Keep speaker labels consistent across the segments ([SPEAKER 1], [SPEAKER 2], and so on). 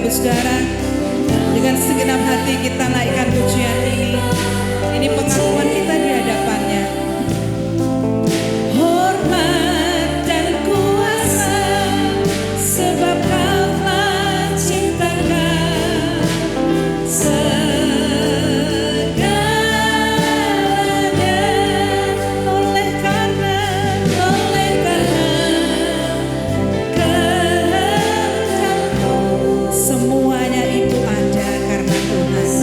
[SPEAKER 1] Ibu Saudara, dengan segenap hati kita naikkan pujian ini. Ini pengakuan kita di hadapannya. Hormat dan kuasa, sebab Kau telah ciptakan segalanya. Oleh karena kehendak-Mu, semuanya itu ada karena Tuhan.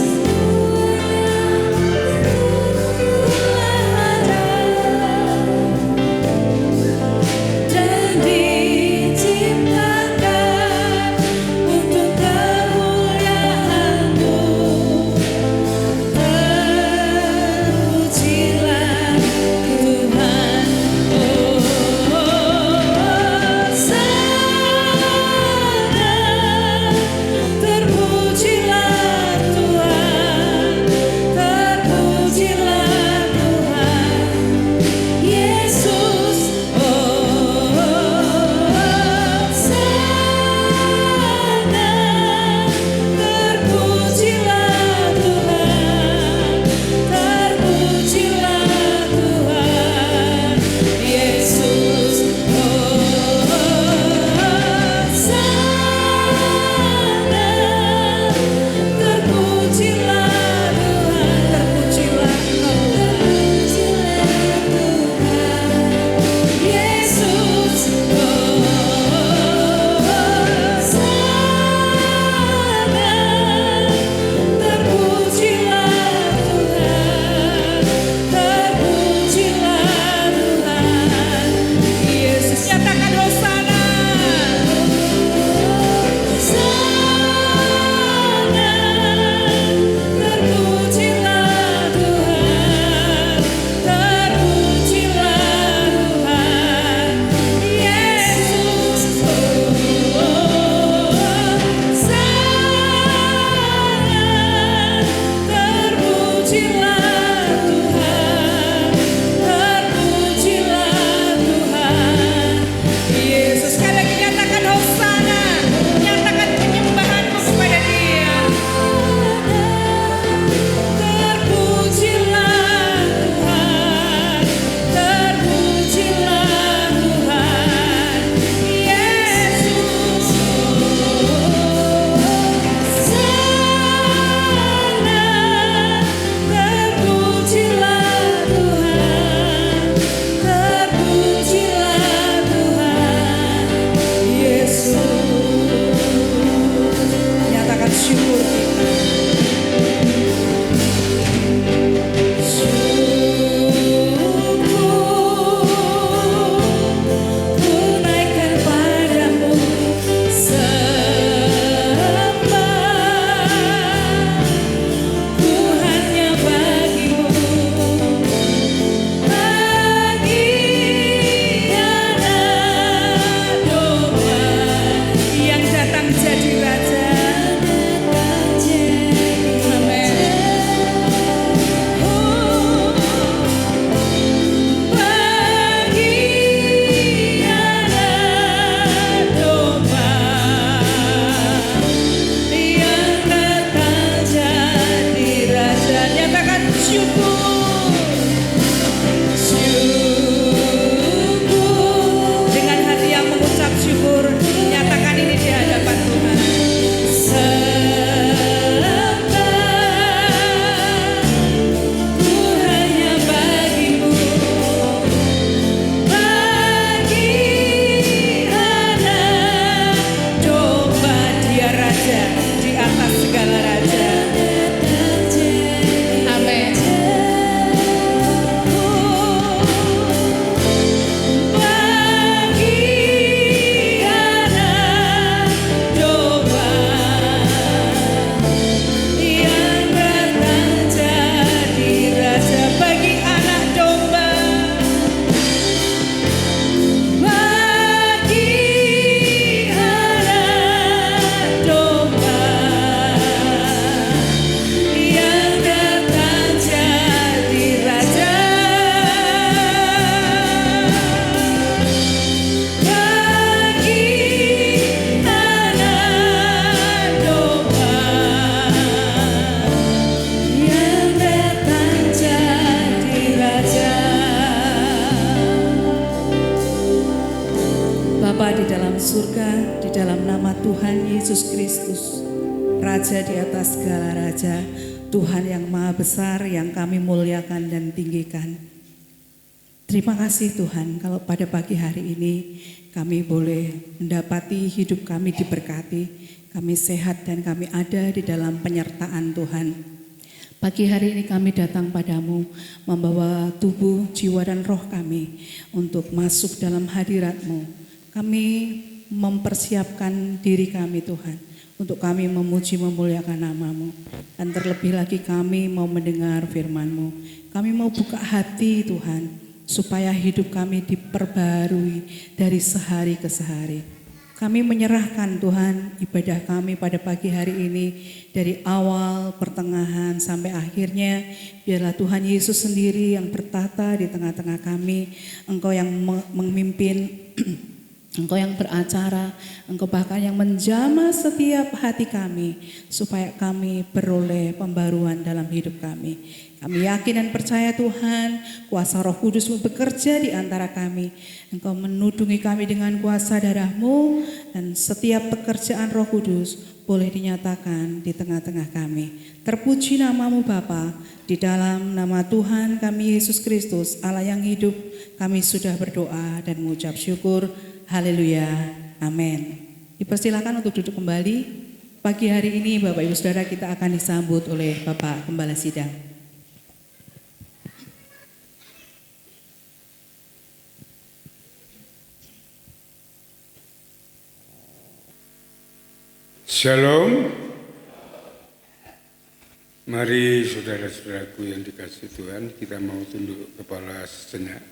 [SPEAKER 1] surga, di dalam nama Tuhan Yesus Kristus, Raja di atas segala raja, Tuhan yang maha besar yang kami muliakan dan tinggikan. Terima kasih Tuhan kalau pada pagi hari ini kami boleh mendapati hidup kami diberkati, kami sehat dan kami ada di dalam penyertaan Tuhan. Pagi hari ini kami datang padamu membawa tubuh, jiwa dan roh kami untuk masuk dalam hadirat-Mu. Kami mempersiapkan diri kami Tuhan untuk kami memuji memuliakan nama-Mu. Dan terlebih lagi kami mau mendengar firman-Mu. Kami mau buka hati Tuhan supaya hidup kami diperbarui dari sehari ke sehari. Kami menyerahkan Tuhan ibadah kami pada pagi hari ini dari awal, pertengahan sampai akhirnya. Biarlah Tuhan Yesus sendiri yang bertata di tengah-tengah kami. Engkau yang memimpin, Engkau yang beracara, Engkau bahkan yang menjamah setiap hati kami supaya kami beroleh pembaruan dalam hidup kami. Kami yakin dan percaya Tuhan, kuasa Roh Kudus-Mu bekerja di antara kami. Engkau menudungi kami dengan kuasa darah-Mu dan setiap pekerjaan Roh Kudus boleh dinyatakan di tengah-tengah kami. Terpuji nama-Mu Bapa, di dalam nama Tuhan kami Yesus Kristus, Allah yang hidup, kami sudah berdoa dan mengucap syukur. Haleluya, amin. Dipersilakan untuk duduk kembali. Pagi hari ini Bapak Ibu Saudara kita akan disambut oleh Bapak Gembala Sidang.
[SPEAKER 2] Shalom. Mari saudara-saudaraku yang dikasihi Tuhan, kita mau tunduk kepala sejenak.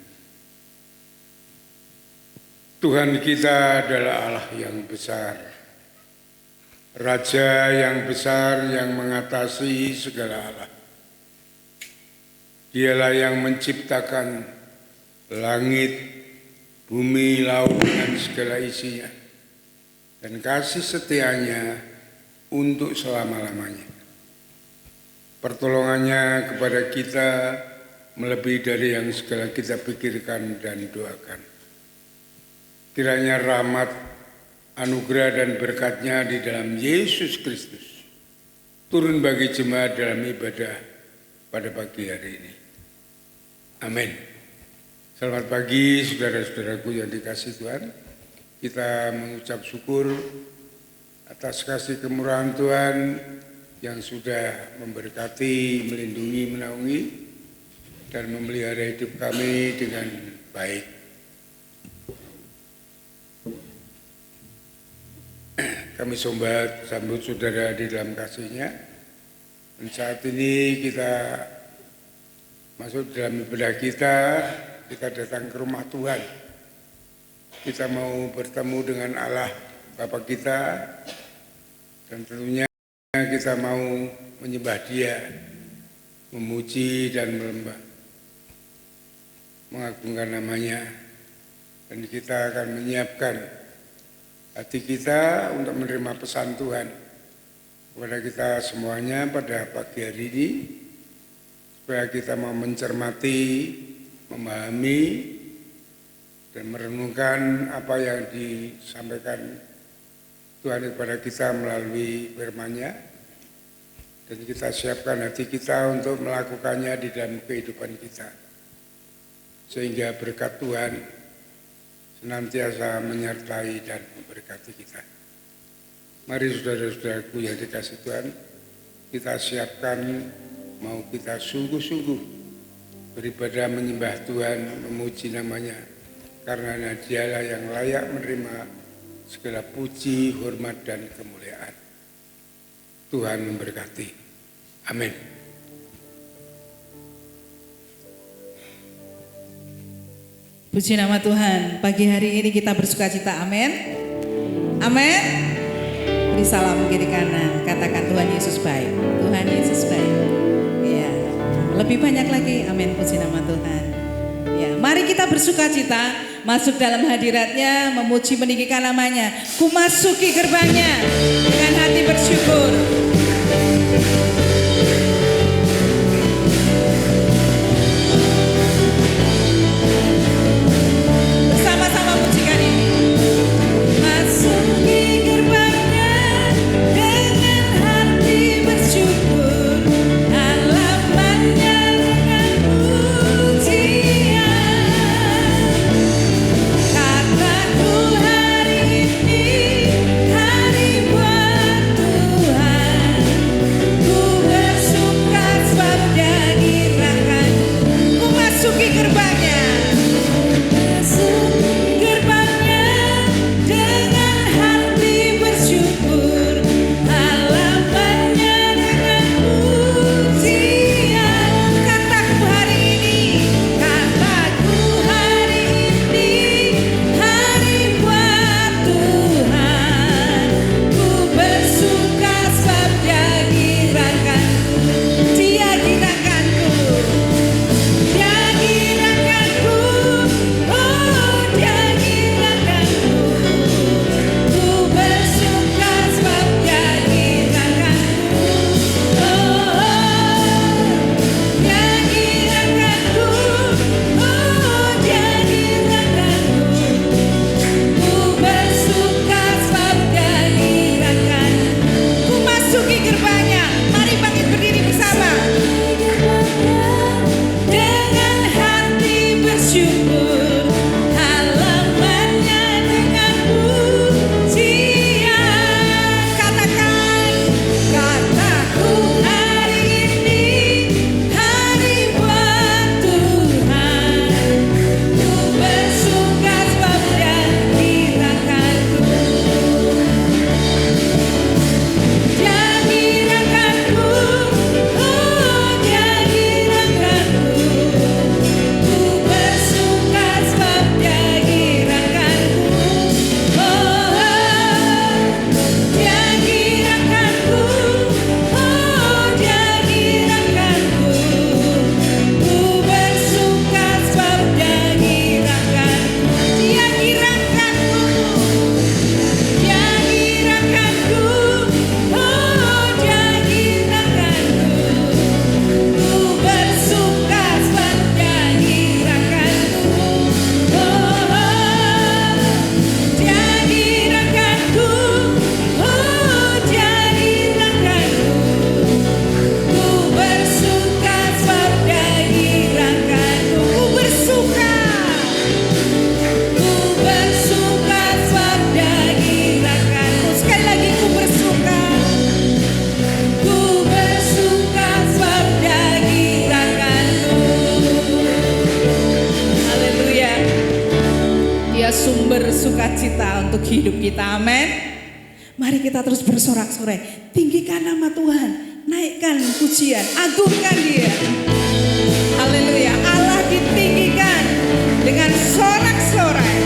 [SPEAKER 2] Tuhan kita adalah Allah yang besar, Raja yang besar yang mengatasi segala Allah. Dialah yang menciptakan langit, bumi, laut dan segala isinya. Dan kasih setianya untuk selama-lamanya. Pertolongannya kepada kita melebihi dari yang segala kita pikirkan dan doakan. Kiranya rahmat, anugerah dan berkatnya di dalam Yesus Kristus turun bagi jemaat dalam ibadah pada pagi hari ini. Amin. Selamat pagi saudara-saudaraku yang dikasihi Tuhan. Kita mengucap syukur atas kasih kemurahan Tuhan yang sudah memberkati, melindungi, menaungi, dan memelihara hidup kami dengan baik. Kami sambut saudara di dalam kasih-Nya. Dan saat ini kita masuk dalam ibadah kita datang ke rumah Tuhan. Kita mau bertemu dengan Allah Bapa kita, dan tentunya kita mau menyembah Dia, memuji dan mengagungkan nama-Nya. Dan kita akan menyiapkan hati kita untuk menerima pesan Tuhan kepada kita semuanya pada pagi hari ini, supaya kita mau mencermati, memahami, dan merenungkan apa yang disampaikan Tuhan kepada kita melalui firman-Nya, dan kita siapkan hati kita untuk melakukannya di dalam kehidupan kita, sehingga berkat Tuhan senantiasa menyertai dan memberkati kita. Mari saudara-saudaraku yang dikasihi Tuhan, kita siapkan, mau kita sungguh-sungguh beribadah menyembah Tuhan, memuji nama-Nya, karena Dialah yang layak menerima segala puji, hormat, dan kemuliaan. Tuhan memberkati. Amin.
[SPEAKER 1] Puji nama Tuhan. Pagi hari ini kita bersukacita. Amin. Amin. Beri salam kiri kanan. Katakan Tuhan Yesus baik. Tuhan Yesus baik. Ya. Lebih banyak lagi. Amin. Puji nama Tuhan. Ya. Mari kita bersukacita. Masuk dalam hadirat-Nya, memuji meninggikan nama-Nya. Ku masuki gerbang-Nya dengan hati bersyukur. Bersama-sama pujikan ini. kita. Amin. Mari kita terus bersorak-sorai. Tinggikan nama Tuhan. Naikkan pujian. Agungkan Dia. Haleluya. Allah ditinggikan dengan sorak-sorai.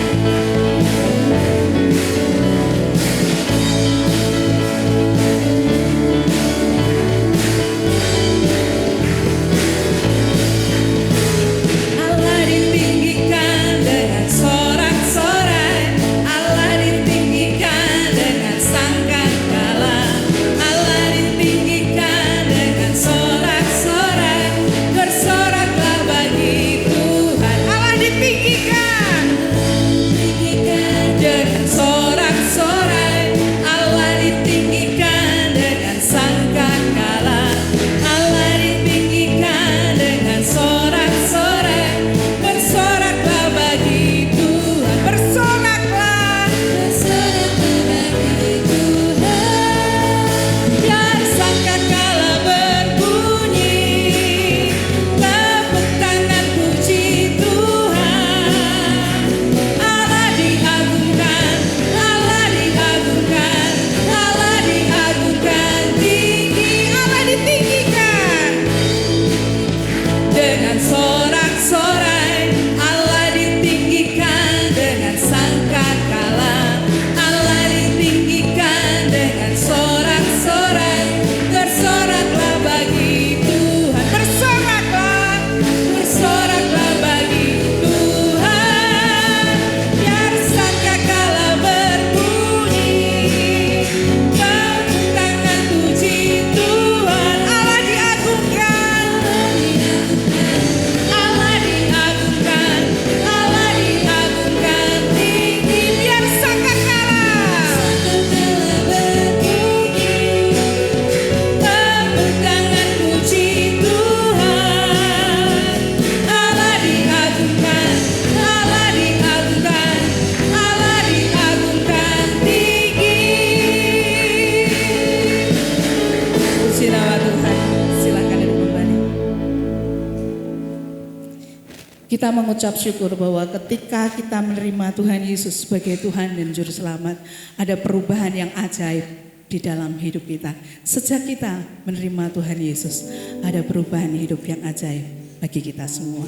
[SPEAKER 1] Kita mengucap syukur bahwa ketika kita menerima Tuhan Yesus sebagai Tuhan dan Juru Selamat, ada perubahan yang ajaib di dalam hidup kita. Sejak kita menerima Tuhan Yesus, ada perubahan hidup yang ajaib bagi kita semua.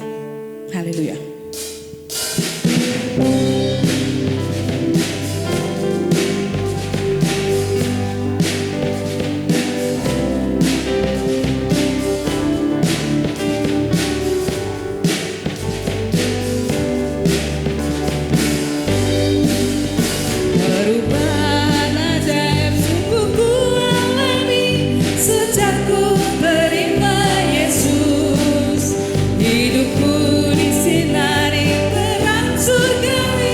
[SPEAKER 1] Haleluya.
[SPEAKER 3] Hidupku disinari terang surgawi.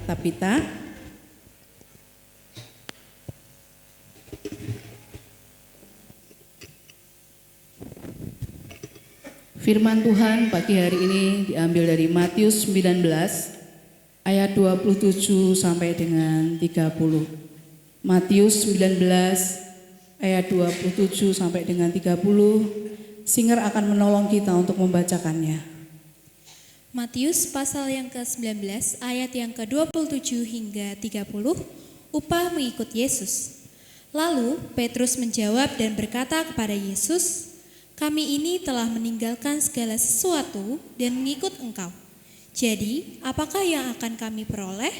[SPEAKER 1] Tabita. Firman Tuhan pagi hari ini diambil dari Matius 19 ayat 27 sampai dengan 30. Matius 19 ayat 27 sampai dengan 30. Singer akan menolong kita untuk membacakannya.
[SPEAKER 3] Matius pasal yang ke-19 ayat yang ke-27 hingga 30. Upah mengikut Yesus. Lalu Petrus menjawab dan berkata kepada Yesus, "Kami ini telah meninggalkan segala sesuatu dan mengikut Engkau. Jadi, apakah yang akan kami peroleh?"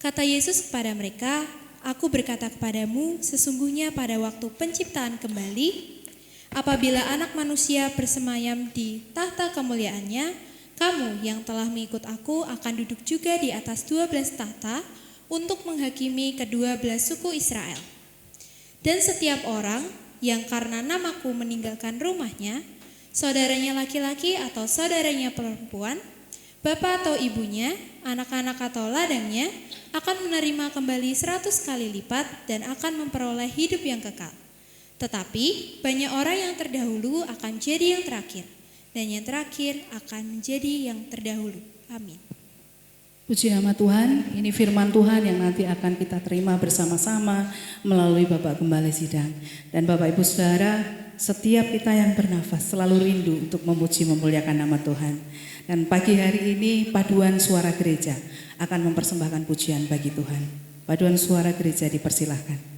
[SPEAKER 3] Kata Yesus kepada mereka, "Aku berkata kepadamu, sesungguhnya pada waktu penciptaan kembali, apabila Anak Manusia bersemayam di tahta kemuliaannya, kamu yang telah mengikut Aku akan duduk juga di atas 12 tahta untuk menghakimi kedua belas suku Israel. Dan setiap orang yang karena namaku meninggalkan rumahnya, saudaranya laki-laki atau saudaranya perempuan, bapak atau ibunya, anak-anak atau ladangnya, akan menerima kembali 100 kali lipat dan akan memperoleh hidup yang kekal. Tetapi banyak orang yang terdahulu akan jadi yang terakhir, dan yang terakhir akan menjadi yang terdahulu." Amin.
[SPEAKER 1] Puji nama Tuhan, ini firman Tuhan yang nanti akan kita terima bersama-sama melalui Bapak Gembala Sidang. Dan Bapak Ibu Saudara, setiap kita yang bernafas selalu rindu untuk memuji memuliakan nama Tuhan. Dan pagi hari ini paduan suara gereja akan mempersembahkan pujian bagi Tuhan. Paduan suara gereja dipersilahkan.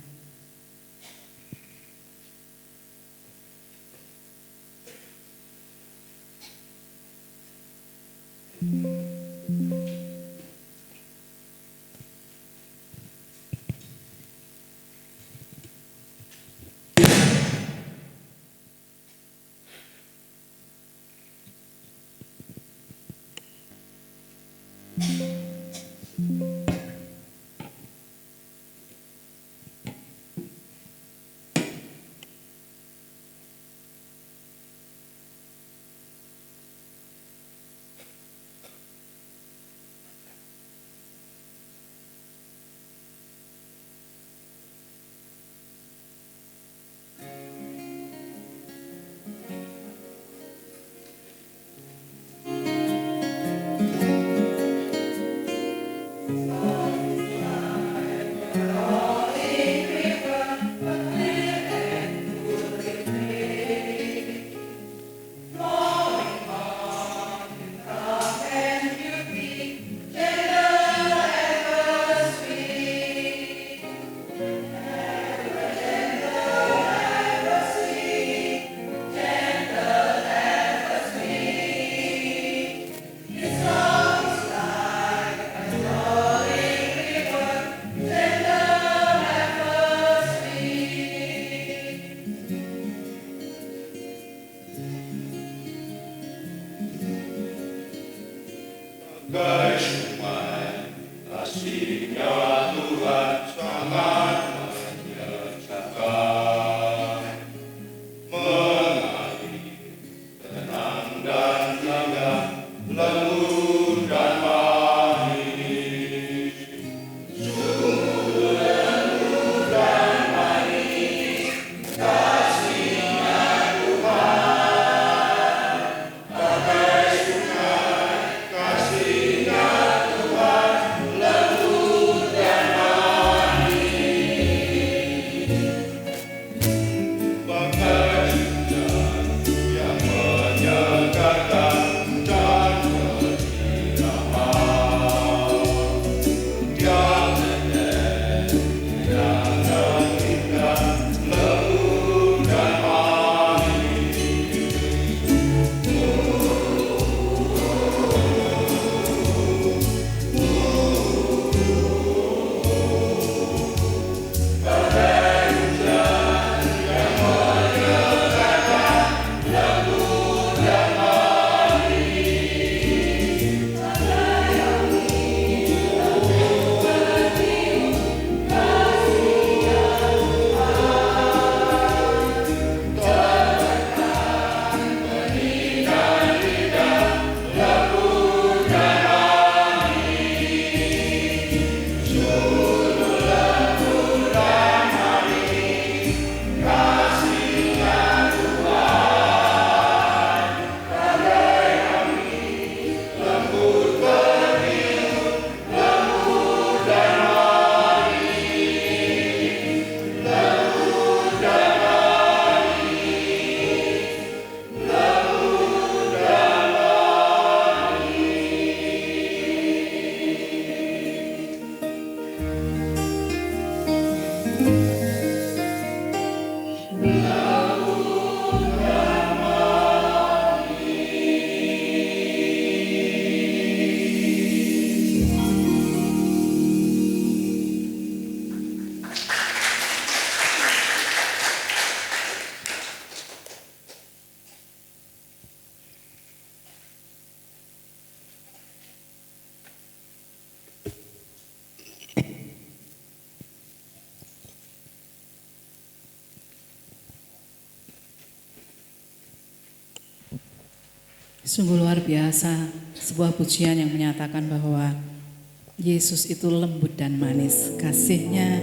[SPEAKER 1] Sungguh luar biasa, sebuah pujian yang menyatakan bahwa Yesus itu lembut dan manis, kasihnya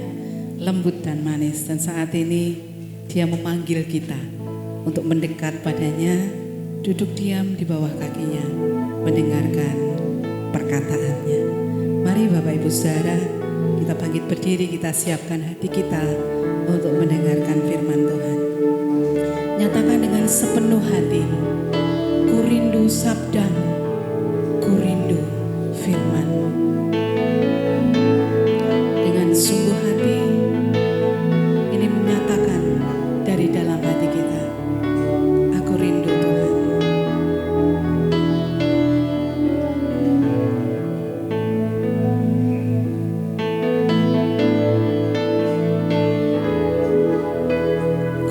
[SPEAKER 1] lembut dan manis. Dan saat ini Dia memanggil kita untuk mendekat padanya, duduk diam di bawah kakinya, mendengarkan perkataannya. Mari Bapak Ibu Saudara, kita bangkit berdiri, kita siapkan hati kita untuk mendengarkan firman Tuhan. Nyatakan dengan sepenuh hatimu, ku rindu sabdamu, ku rindu firman-Mu. Dengan sungguh hati, ini menyatakan dari dalam hati kita, aku rindu Tuhan.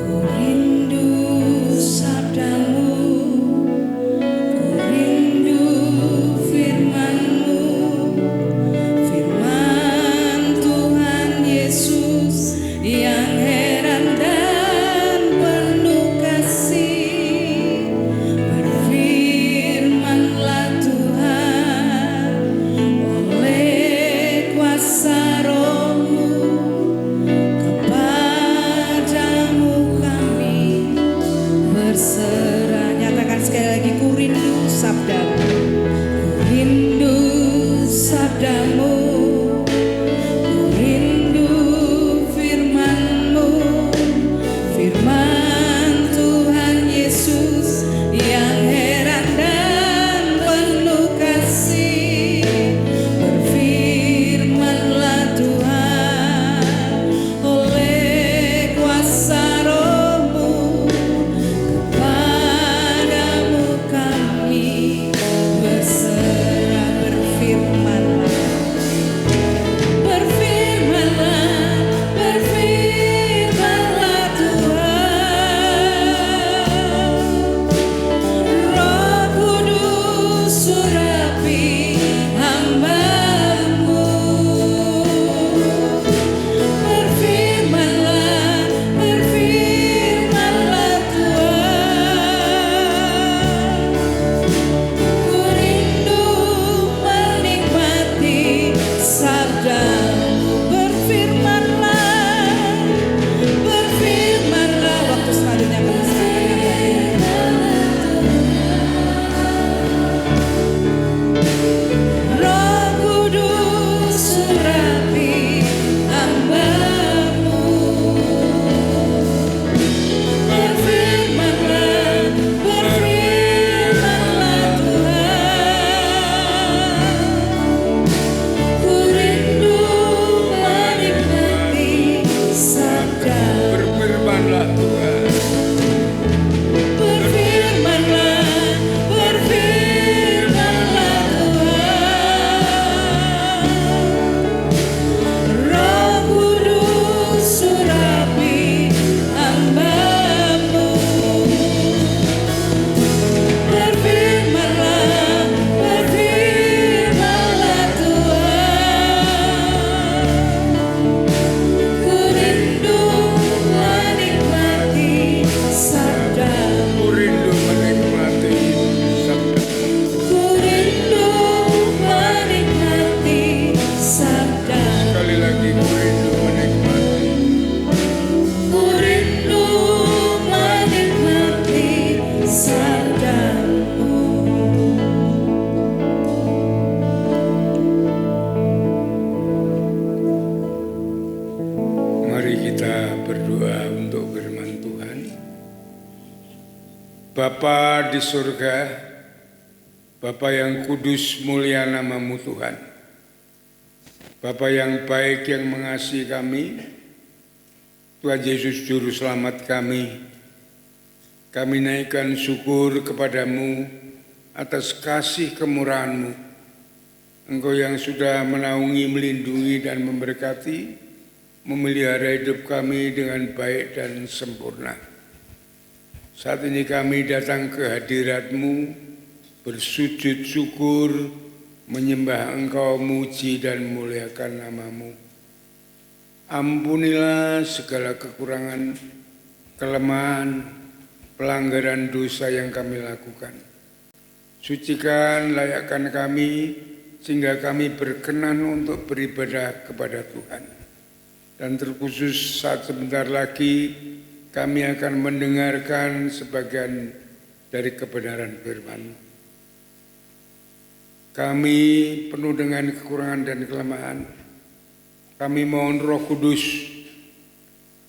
[SPEAKER 1] Ku rindu sabdamu, ku rindu
[SPEAKER 2] Bapa di surga, Bapa yang kudus, mulia nama-Mu Tuhan. Bapa yang baik yang mengasihi kami, Tuhan Yesus Juru Selamat kami naikkan syukur kepada-Mu atas kasih kemurahan-Mu. Engkau yang sudah menaungi, melindungi, dan memberkati, memelihara hidup kami dengan baik dan sempurna. Saat ini kami datang ke hadirat-Mu, bersujud syukur, menyembah Engkau, muji dan muliakan nama-Mu. Ampunilah segala kekurangan, kelemahan, pelanggaran dosa yang kami lakukan. Sucikan, layakkan kami, sehingga kami berkenan untuk beribadah kepada Tuhan. Dan terkhusus saat sebentar lagi kami akan mendengarkan sebagian dari kebenaran firman-Mu. Kami penuh dengan kekurangan dan kelemahan. Kami mohon Roh Kudus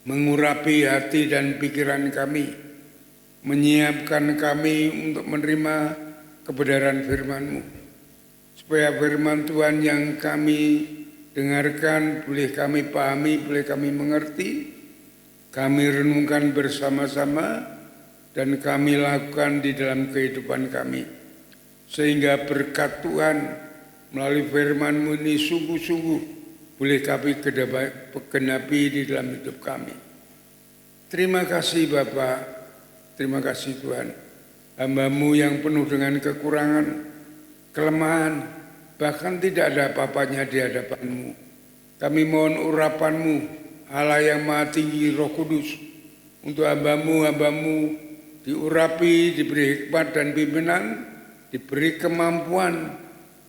[SPEAKER 2] mengurapi hati dan pikiran kami, menyiapkan kami untuk menerima kebenaran firman-Mu, supaya firman Tuhan yang kami dengarkan boleh kami pahami, boleh kami mengerti, kami renungkan bersama-sama, dan kami lakukan di dalam kehidupan kami, sehingga berkat Tuhan melalui firman-Mu ini sungguh-sungguh boleh kami genapi di dalam hidup kami. Terima kasih Bapa, terima kasih Tuhan. Hamba-Mu yang penuh dengan kekurangan, kelemahan, bahkan tidak ada apa-apanya di hadapan-Mu. Kami mohon urapan-Mu, Allah yang Maha Tinggi, Roh Kudus, untuk hamba-Mu diurapi, diberi hikmat dan pimpinan, diberi kemampuan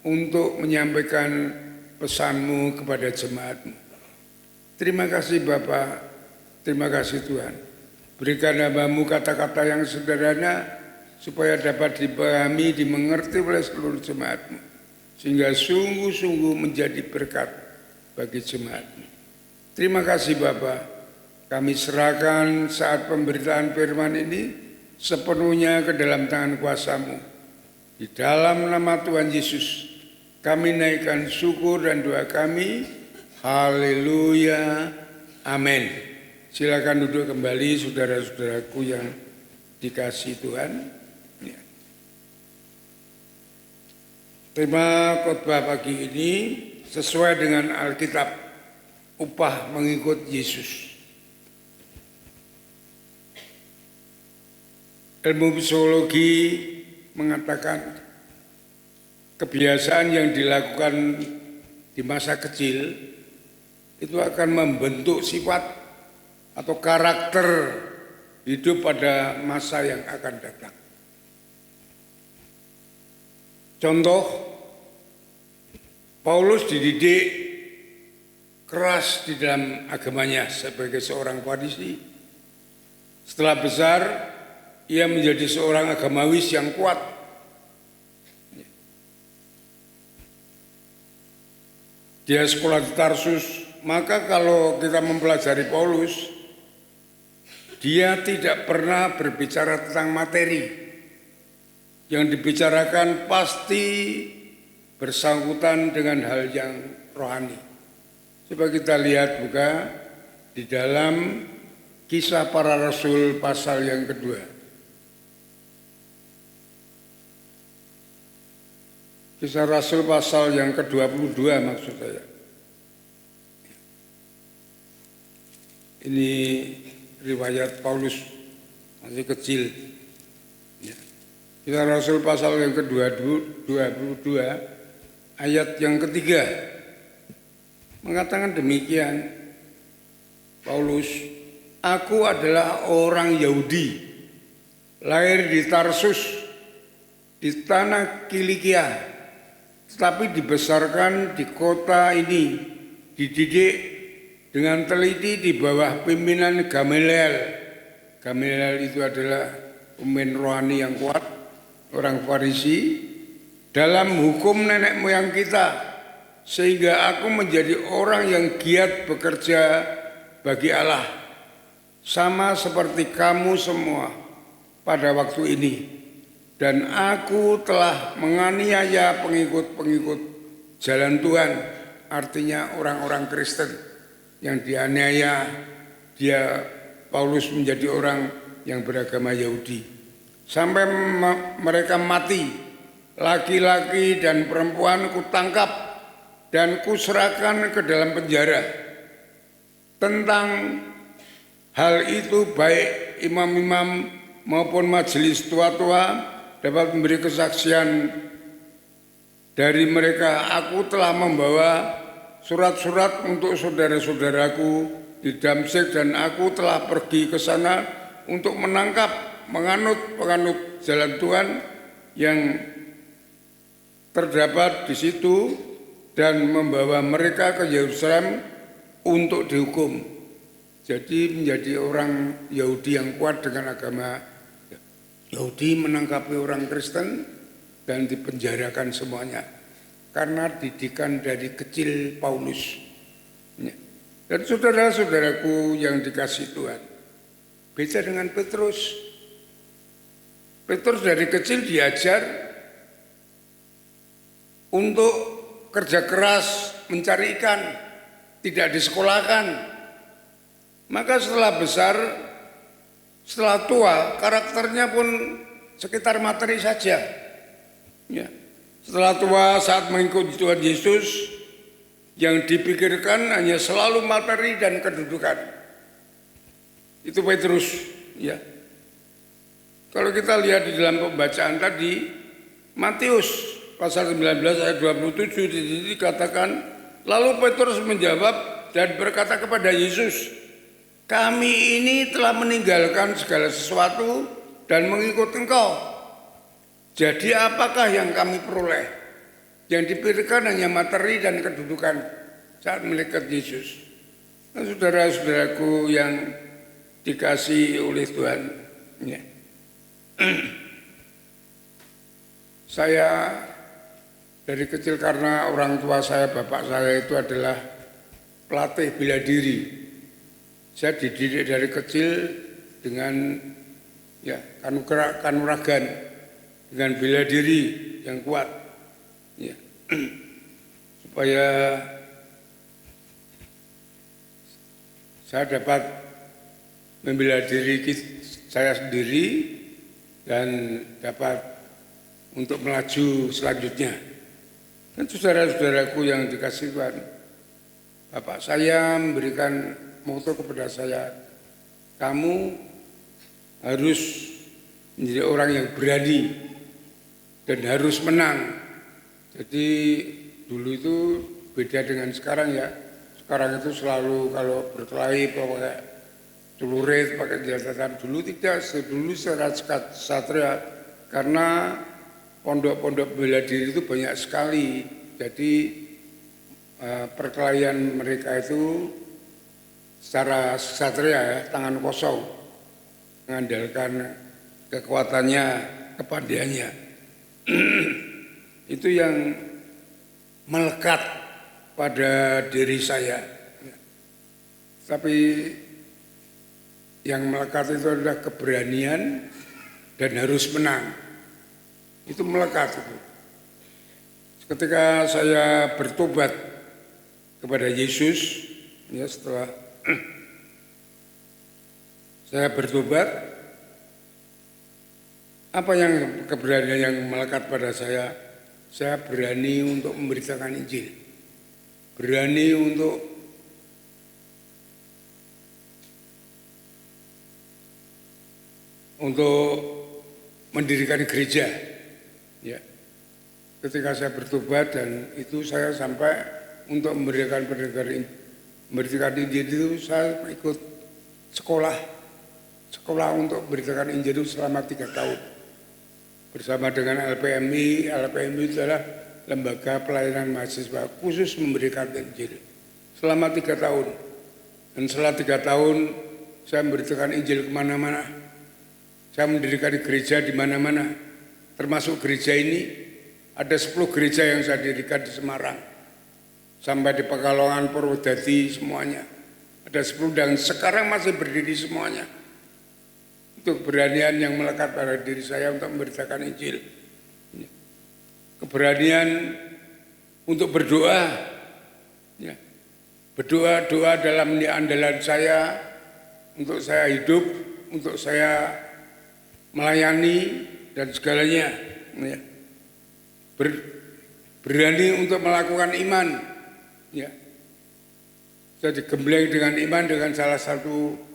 [SPEAKER 2] untuk menyampaikan pesan-Mu kepada jemaat-Mu. Terima kasih Bapa, terima kasih Tuhan. Berikan hamba-Mu kata-kata yang sederhana, supaya dapat dipahami, dimengerti oleh seluruh jemaat-Mu, sehingga sungguh-sungguh menjadi berkat bagi jemaat-Mu. Terima kasih Bapa, kami serahkan saat pemberitaan firman ini sepenuhnya ke dalam tangan kuasa-Mu. Di dalam nama Tuhan Yesus, kami naikkan syukur dan doa kami. Haleluya, amin. Silakan duduk kembali saudara-saudaraku yang dikasihi Tuhan. Tema khotbah pagi ini sesuai dengan Alkitab, upah mengikut Yesus. Ilmu psikologi mengatakan kebiasaan yang dilakukan di masa kecil itu akan membentuk sifat atau karakter hidup pada masa yang akan datang. Contoh, Paulus dididik keras di dalam agamanya sebagai seorang Farisi. Setelah besar, ia menjadi seorang agamawis yang kuat. Dia sekolah di Tarsus, maka kalau kita mempelajari Paulus, dia tidak pernah berbicara tentang materi. Yang dibicarakan pasti bersangkutan dengan hal yang rohani. Coba kita lihat buka di dalam Kisah Para Rasul pasal yang kedua. Kisah Rasul pasal yang ke-22 maksud saya. Ini riwayat Paulus masih kecil. Kisah Rasul pasal yang ke-22 ayat yang ketiga mengatakan demikian. Paulus, aku adalah orang Yahudi, lahir di Tarsus, di tanah Kilikia, tetapi dibesarkan di kota ini, dididik dengan teliti di bawah pimpinan Gamaliel. Gamaliel itu adalah pemimpin rohani yang kuat, orang Farisi, dalam hukum nenek moyang kita, sehingga aku menjadi orang yang giat bekerja bagi Allah, sama seperti kamu semua. pada waktu ini, dan aku telah menganiaya pengikut-pengikut jalan Tuhan, artinya orang-orang Kristen yang dianiaya. Dia Paulus menjadi orang yang beragama Yahudi sampai mereka mati. Laki-laki dan perempuan kutangkap dan kuserahkan ke dalam penjara. Tentang hal itu baik imam-imam maupun majelis tua-tua dapat memberi kesaksian dari mereka. Aku telah membawa surat-surat untuk saudara-saudaraku di Damsyik, dan aku telah pergi ke sana untuk menangkap penganut jalan Tuhan yang terdapat di situ dan membawa mereka ke Yerusalem untuk dihukum. Jadi menjadi orang Yahudi yang kuat dengan agama Yahudi menangkapi orang Kristen dan dipenjarakan semuanya karena didikan dari kecil Paulus. Dan saudara-saudaraku yang dikasihi Tuhan, beda dengan Petrus. Petrus dari kecil diajar untuk kerja keras mencari ikan, tidak disekolahkan. Maka setelah besar, setelah tua, karakternya pun sekitar materi saja. Ya. Setelah tua, saat mengikuti Tuhan Yesus, yang dipikirkan hanya selalu materi dan kedudukan. Itu Petrus, ya. Kalau kita lihat di dalam pembacaan tadi, Matius pasal 19 ayat 27 di sini dikatakan, lalu Petrus menjawab dan berkata kepada Yesus, kami ini telah meninggalkan segala sesuatu dan mengikut Engkau. Jadi apakah yang kami peroleh? Yang dipikirkan hanya materi dan kedudukan saat melihat Yesus. Nah, saudara-saudaraku yang dikasihi oleh Tuhan, ya. Saya dari kecil, karena orang tua saya, bapak saya itu adalah pelatih bela diri. Saya dididik dari kecil dengan kanuragan, dengan bela diri yang kuat. Ya. Supaya saya dapat membela diri saya sendiri dan dapat untuk melaju selanjutnya. Dan saudara-saudaraku yang dikasihi Tuhan, bapak saya memberikan moto kepada saya, kamu harus menjadi orang yang berani dan harus menang. Jadi dulu itu beda dengan sekarang ya. Sekarang itu selalu kalau berkelahi pakai celurit, pakai jilatan. Dulu tidak, dulu secara satria. Karena pondok-pondok bela diri itu banyak sekali. Jadi perkelahian mereka itu secara satria ya, tangan kosong. Mengandalkan kekuatannya, kepandaiannya. Itu yang melekat pada diri saya. Tapi yang melekat itu adalah keberanian dan harus menang. Itu melekat itu. Ketika saya bertobat kepada Yesus, ya setelah saya bertobat, apa yang keberanian yang melekat pada saya? Saya berani untuk memberitakan Injil, berani untuk mendirikan gereja. Ya. Ketika saya bertobat dan itu saya sampai untuk memberikan Injil itu saya ikut sekolah untuk memberitakan Injil itu selama 3 tahun. Bersama dengan LPMI. LPMI itu adalah lembaga pelayanan mahasiswa khusus memberikan Injil selama 3 tahun. Dan setelah 3 tahun saya memberitakan Injil kemana-mana. Saya mendirikan gereja di mana-mana. Termasuk gereja ini, ada 10 gereja yang saya dirikan di Semarang. Sampai di Pekalongan, Purwodadi semuanya. Ada 10 dan sekarang masih berdiri semuanya. Itu keberanian yang melekat pada diri saya untuk memberitakan Injil. Keberanian untuk berdoa. Ya. Berdoa dalam andalan saya, untuk saya hidup, untuk saya melayani dan segalanya. Ya. Berani untuk melakukan iman. Ya. Saya digembleng dengan iman dengan salah satu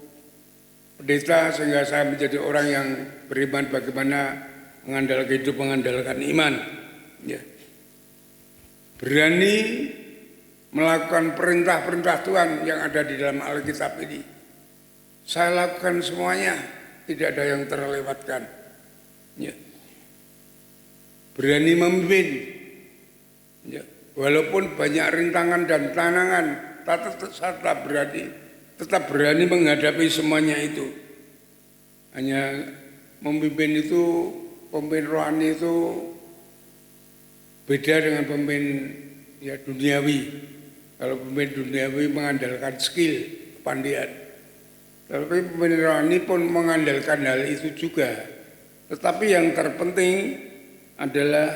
[SPEAKER 2] pendeta sehingga saya menjadi orang yang beriman bagaimana mengandalkan iman. Ya. Berani melakukan perintah-perintah Tuhan yang ada di dalam Alkitab ini. Saya lakukan semuanya, tidak ada yang terlewatkan. Ya. Berani memimpin. Ya. Walaupun banyak rintangan dan tantangan, tetap berani menghadapi semuanya itu. Hanya memimpin itu, pemimpin rohani itu beda dengan pemimpin ya duniawi. Kalau pemimpin duniawi mengandalkan skill, kepandaian. Tapi pemimpin rohani pun mengandalkan hal itu juga. Tetapi yang terpenting adalah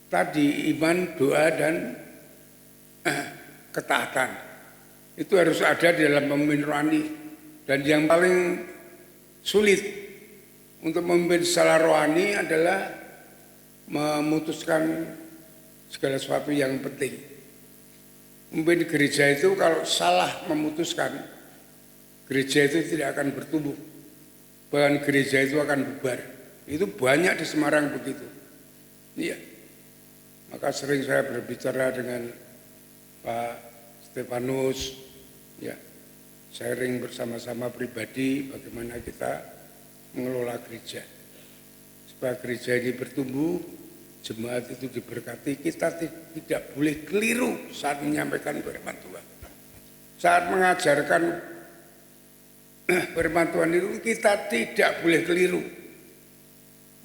[SPEAKER 2] tadi iman, doa dan ketaatan. Itu harus ada di dalam pemimpin rohani. Dan yang paling sulit untuk memimpin secara rohani adalah memutuskan segala sesuatu yang penting. Memimpin gereja itu kalau salah memutuskan, gereja itu tidak akan bertumbuh. Bahkan gereja itu akan bubar. Itu banyak di Semarang begitu. Iya. Maka sering saya berbicara dengan Pak Stefanus, ya, sharing bersama-sama pribadi bagaimana kita mengelola gereja. Supaya gereja ini bertumbuh, jemaat itu diberkati, kita tidak boleh keliru saat menyampaikan firman Tuhan. Saat mengajarkan firman Tuhan itu kita tidak boleh keliru.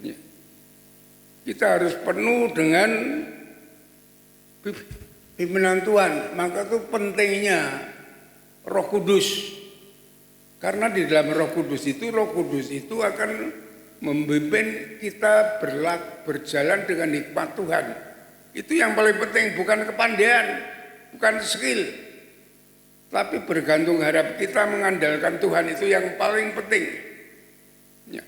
[SPEAKER 2] Ya. Kita harus penuh dengan pimpinan Tuhan. Maka itu pentingnya Roh Kudus. Karena di dalam Roh Kudus itu akan memimpin kita berjalan dengan hikmat Tuhan. Itu yang paling penting, bukan kepandaian, bukan skill. Tapi bergantung harap kita mengandalkan Tuhan, itu yang paling penting. Ya.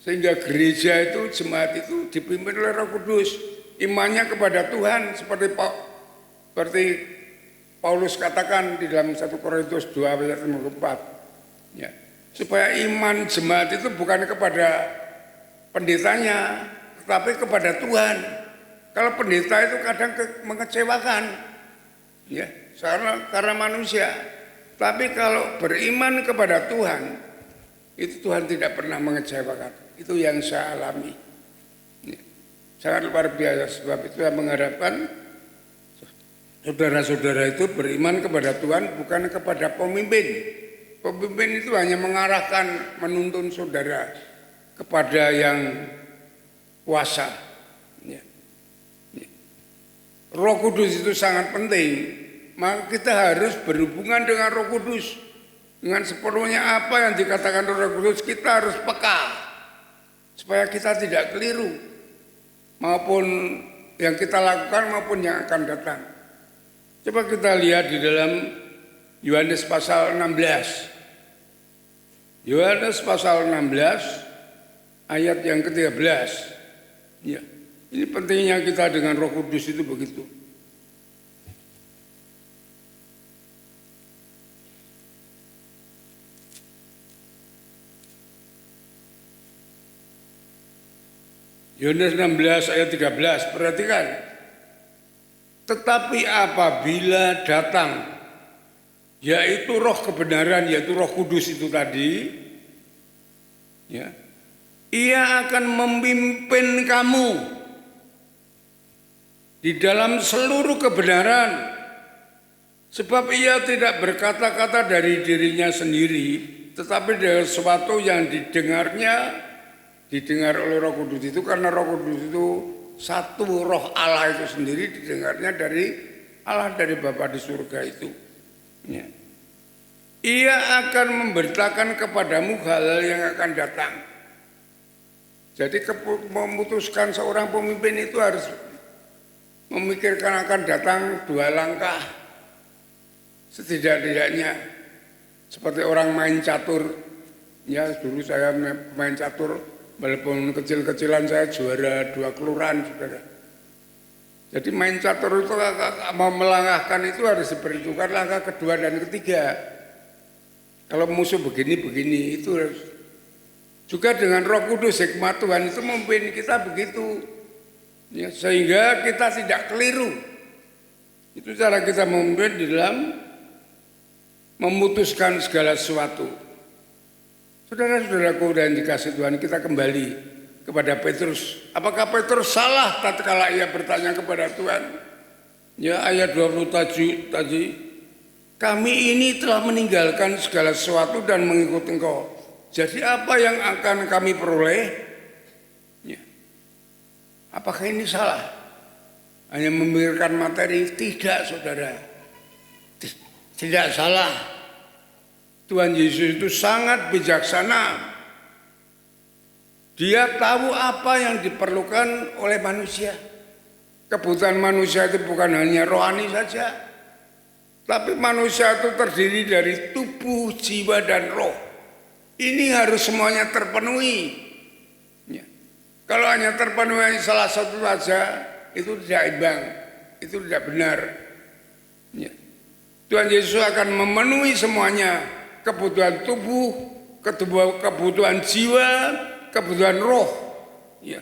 [SPEAKER 2] Sehingga gereja itu, jemaat itu dipimpin oleh Roh Kudus. Imannya kepada Tuhan seperti Paulus katakan di dalam 1 Korintus 2 ayat 54. Ya. Supaya iman jemaat itu bukan kepada pendetanya, tetapi kepada Tuhan. Kalau pendeta itu kadang mengecewakan, ya, karena manusia. Tapi kalau beriman kepada Tuhan, itu Tuhan tidak pernah mengecewakan. Itu yang saya alami. Ya. Sangat luar biasa, sebab itu saya mengharapkan saudara-saudara itu beriman kepada Tuhan, bukan kepada pemimpin. Pemimpin itu hanya mengarahkan, menuntun saudara kepada yang kuasa. Ya. Ya. Roh Kudus itu sangat penting. Maka kita harus berhubungan dengan Roh Kudus. Dengan sepenuhnya apa yang dikatakan Roh Kudus, kita harus peka. Supaya kita tidak keliru. Maupun yang kita lakukan maupun yang akan datang. Coba kita lihat di dalam Yohanes pasal 16. Yohanes pasal 16 ayat yang ke-13. Ya. Ini pentingnya kita dengan Roh Kudus itu begitu. Yohanes 16 ayat 13, perhatikan. Tetapi apabila datang, yaitu roh kebenaran, yaitu Roh Kudus itu tadi, ya, ia akan memimpin kamu di dalam seluruh kebenaran, sebab ia tidak berkata-kata dari dirinya sendiri, tetapi dari sesuatu yang didengar oleh Roh Kudus itu, karena Roh Kudus itu satu, Roh Allah itu sendiri didengarnya dari Allah, dari Bapa di surga itu. Ya. Ia akan memberitakan kepadamu hal-hal yang akan datang. Jadi memutuskan seorang pemimpin itu harus memikirkan akan datang 2 langkah. Setidak-tidaknya seperti orang main catur. Ya, dulu saya main catur, walaupun kecil-kecilan saya juara 2 kelurahan, saudara. Jadi main catur itu mau melangkahkan itu harus diperhitungkan langkah kedua dan ketiga. Kalau musuh begini-begini itu harus. Juga dengan Roh Kudus, hikmat Tuhan itu memimpin kita begitu. Ya, sehingga kita tidak keliru. Itu cara kita memimpin di dalam memutuskan segala sesuatu. Saudara-saudaraku dan dikasih Tuhan, kita kembali kepada Petrus. Apakah Petrus salah tatkala ia bertanya kepada Tuhan? Ya, ayat 27 tadi, kami ini telah meninggalkan segala sesuatu dan mengikut Engkau. Jadi apa yang akan kami peroleh? Ya. Apakah ini salah? Hanya memikirkan materi? Tidak, saudara. Tidak salah. Tuhan Yesus itu sangat bijaksana. Dia tahu apa yang diperlukan oleh manusia. Kebutuhan manusia itu bukan hanya rohani saja, tapi manusia itu terdiri dari tubuh, jiwa, dan roh. Ini harus semuanya terpenuhi. Ya. Kalau hanya terpenuhi salah satu saja, itu tidak imbang, itu tidak benar. Ya. Tuhan Yesus akan memenuhi semuanya, kebutuhan tubuh, kebutuhan jiwa, kebutuhan roh. Ya.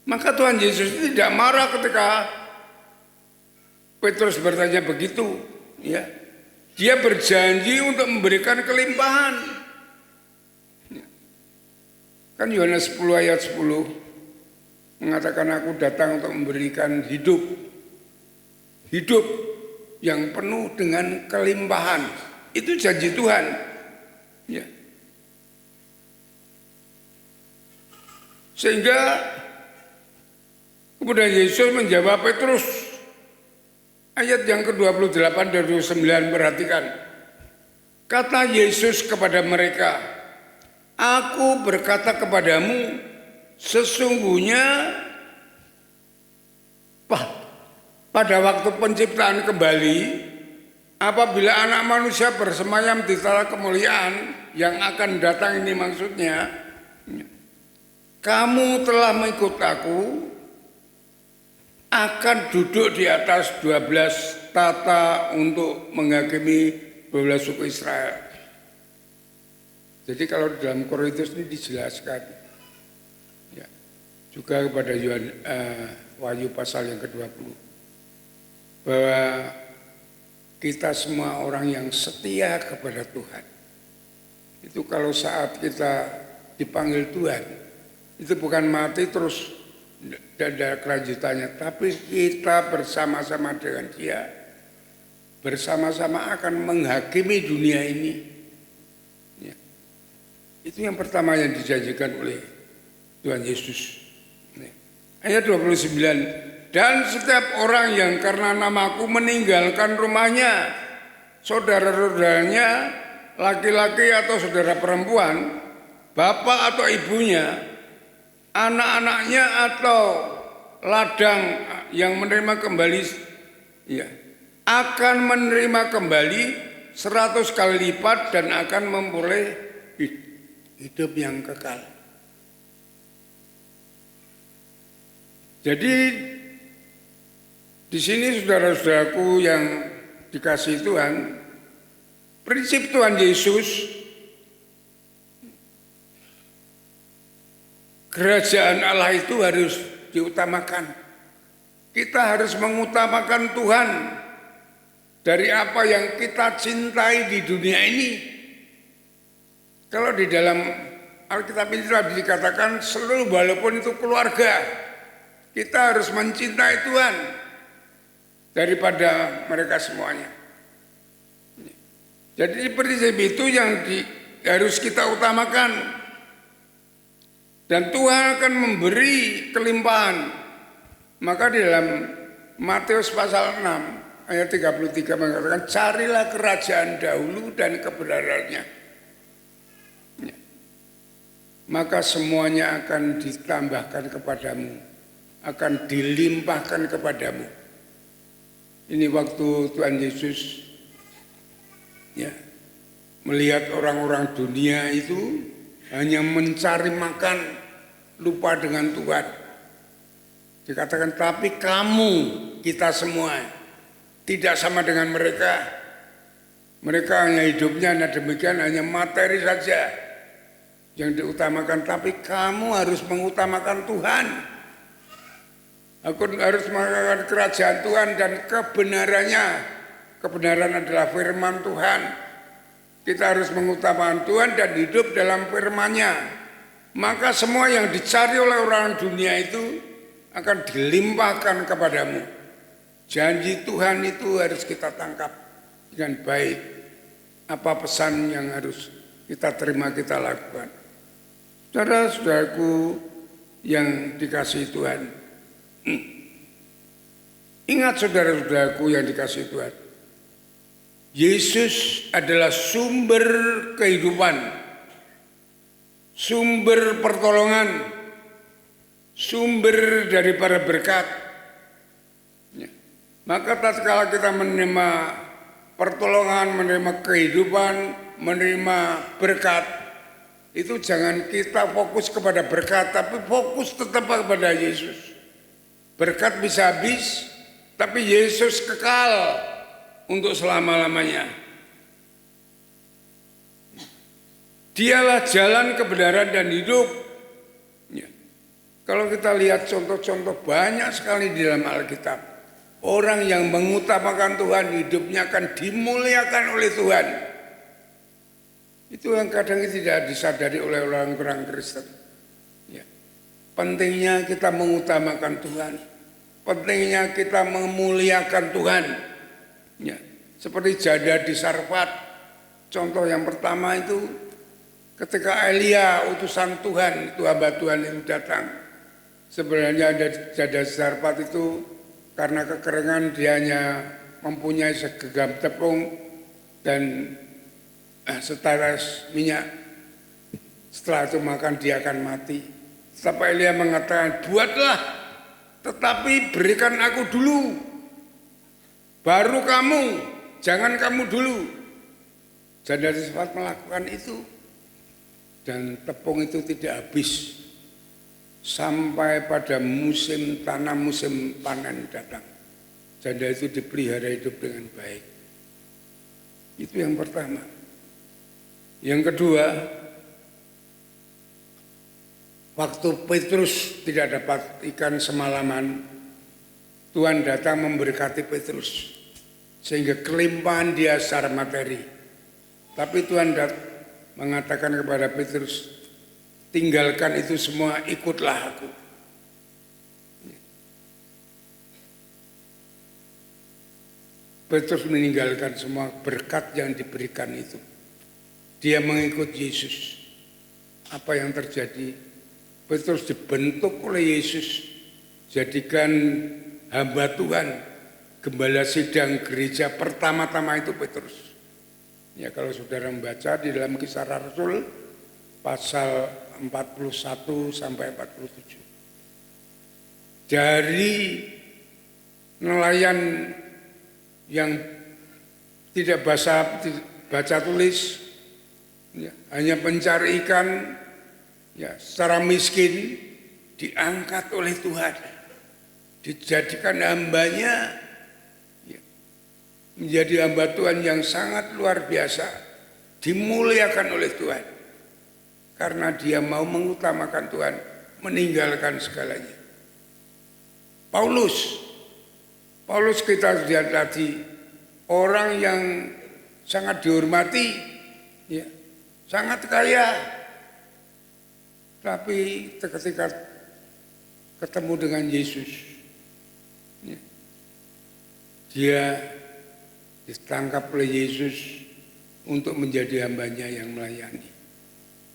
[SPEAKER 2] Maka Tuhan Yesus tidak marah ketika Petrus bertanya begitu. Ya. Dia berjanji untuk memberikan kelimpahan. Kan Yohanes 10 ayat 10 mengatakan aku datang untuk memberikan hidup yang penuh dengan kelimpahan. Itu janji Tuhan. Ya. Sehingga kemudian Yesus menjawab Petrus ayat yang ke-28 dan 29, perhatikan. Kata Yesus kepada mereka, aku berkata kepadamu, sesungguhnya pada waktu penciptaan kembali, apabila anak manusia bersemayam di tanah kemuliaan yang akan datang, ini maksudnya, kamu telah mengikut aku, akan duduk di atas 12 tata untuk menghakimi 12 suku Israel. Jadi kalau dalam Korintus ini dijelaskan, ya, juga kepada Wahyu pasal yang ke-20, bahwa kita semua orang yang setia kepada Tuhan, itu kalau saat kita dipanggil Tuhan, itu bukan mati terus tidak ada kelanjutannya, tapi kita bersama-sama dengan Dia, bersama-sama akan menghakimi dunia ini. Itu yang pertama yang dijanjikan oleh Tuhan Yesus. Ayat 29, dan setiap orang yang karena namaku meninggalkan rumahnya, saudara-saudaranya, laki-laki atau saudara perempuan, bapak atau ibunya, anak-anaknya atau ladang yang menerima kembali, ya, akan menerima kembali 100 kali lipat dan akan memperoleh hidup yang kekal. Jadi di sini saudara-saudaraku yang dikasihi Tuhan, prinsip Tuhan Yesus, kerajaan Allah itu harus diutamakan. Kita harus mengutamakan Tuhan dari apa yang kita cintai di dunia ini. Kalau di dalam Alkitab ini telah dikatakan seluruh, walaupun itu keluarga, kita harus mencintai Tuhan daripada mereka semuanya. Jadi prinsip itu yang harus kita utamakan. Dan Tuhan akan memberi kelimpahan. Maka di dalam Matius pasal 6 ayat 33 mengatakan, carilah kerajaan dahulu dan kebenarannya. Ya. Maka semuanya akan ditambahkan kepadamu, akan dilimpahkan kepadamu. Ini waktu Tuhan Yesus ya, melihat orang-orang dunia itu hanya mencari makan, lupa dengan Tuhan. Dikatakan, tapi kamu, kita semua tidak sama dengan mereka. Mereka hanya hidupnya hanya demikian, hanya materi saja yang diutamakan. Tapi kamu harus mengutamakan Tuhan. Aku harus mengutamakan kerajaan Tuhan dan kebenarannya. Kebenaran adalah firman Tuhan. Kita harus mengutamakan Tuhan dan hidup dalam firman-Nya. Maka semua yang dicari oleh orang dunia itu akan dilimpahkan kepadamu. Janji Tuhan itu harus kita tangkap dengan baik. Apa pesan yang harus kita terima, kita lakukan. Saudara-saudaraku yang dikasihi Tuhan, ingat saudara-saudaraku yang dikasihi Tuhan, Yesus adalah sumber kehidupan, sumber pertolongan, sumber daripada berkat. Maka tatkala kita menerima pertolongan, menerima kehidupan, menerima berkat, itu jangan kita fokus kepada berkat, tapi fokus tetap kepada Yesus. Berkat bisa habis, tapi Yesus kekal untuk selama-lamanya. Dialah jalan, kebenaran, dan hidup. Ya. Kalau kita lihat contoh-contoh banyak sekali di dalam Alkitab, orang yang mengutamakan Tuhan, hidupnya akan dimuliakan oleh Tuhan. Itu yang kadang tidak disadari oleh orang-orang Kristen. Ya. Pentingnya kita mengutamakan Tuhan, pentingnya kita memuliakan Tuhan. Ya, seperti janda di Sarfat. Contoh yang pertama itu ketika Elia utusan Tuhan, itu hamba Tuhan itu datang. Sebenarnya ada janda di Sarfat itu karena kekeringan dia hanya mempunyai segenggam tepung dan setetes minyak. Setelah itu makan dia akan mati. Sampai Elia mengatakan, buatlah, tetapi berikan aku dulu. Baru kamu, jangan kamu dulu. Janda Sarfat melakukan itu. Dan tepung itu tidak habis. Sampai pada musim tanam, musim panen datang. Janda itu dipelihara hidup dengan baik. Itu yang pertama. Yang kedua, waktu Petrus tidak dapat ikan semalaman, Tuhan datang memberkati Petrus. Sehingga kelimpahan dia secara materi. Tapi Tuhan mengatakan kepada Petrus, tinggalkan itu semua, ikutlah aku. Petrus meninggalkan semua berkat yang diberikan itu. Dia mengikut Yesus. Apa yang terjadi? Petrus dibentuk oleh Yesus, jadikan hamba Tuhan. Gembala sidang gereja pertama-tama itu Petrus. Ya, kalau saudara membaca di dalam Kisah Rasul pasal 41 sampai 47. Dari nelayan yang tidak baca tulis, ya, hanya pencari ikan, ya, secara miskin, diangkat oleh Tuhan, dijadikan hambanya, menjadi hamba Tuhan yang sangat luar biasa, dimuliakan oleh Tuhan. Karena dia mau mengutamakan Tuhan, meninggalkan segalanya. Paulus kita lihat tadi, orang yang sangat dihormati, ya, sangat kaya. Tapi ketika ketemu dengan Yesus, ya, dia ditangkap oleh Yesus untuk menjadi hambanya yang melayani.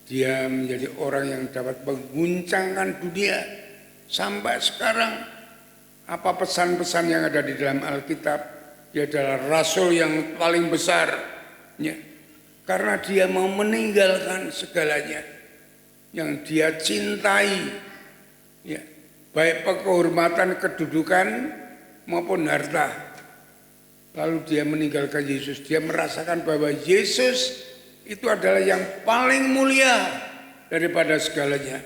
[SPEAKER 2] Dia menjadi orang yang dapat mengguncangkan dunia. Sampai sekarang, apa pesan-pesan yang ada di dalam Alkitab Dia adalah rasul yang paling besar, ya. Karena dia mau meninggalkan segalanya yang dia cintai, ya, baik kehormatan, kedudukan maupun harta. Lalu dia meninggalkan Yesus. Dia merasakan bahwa Yesus itu adalah yang paling mulia daripada segalanya.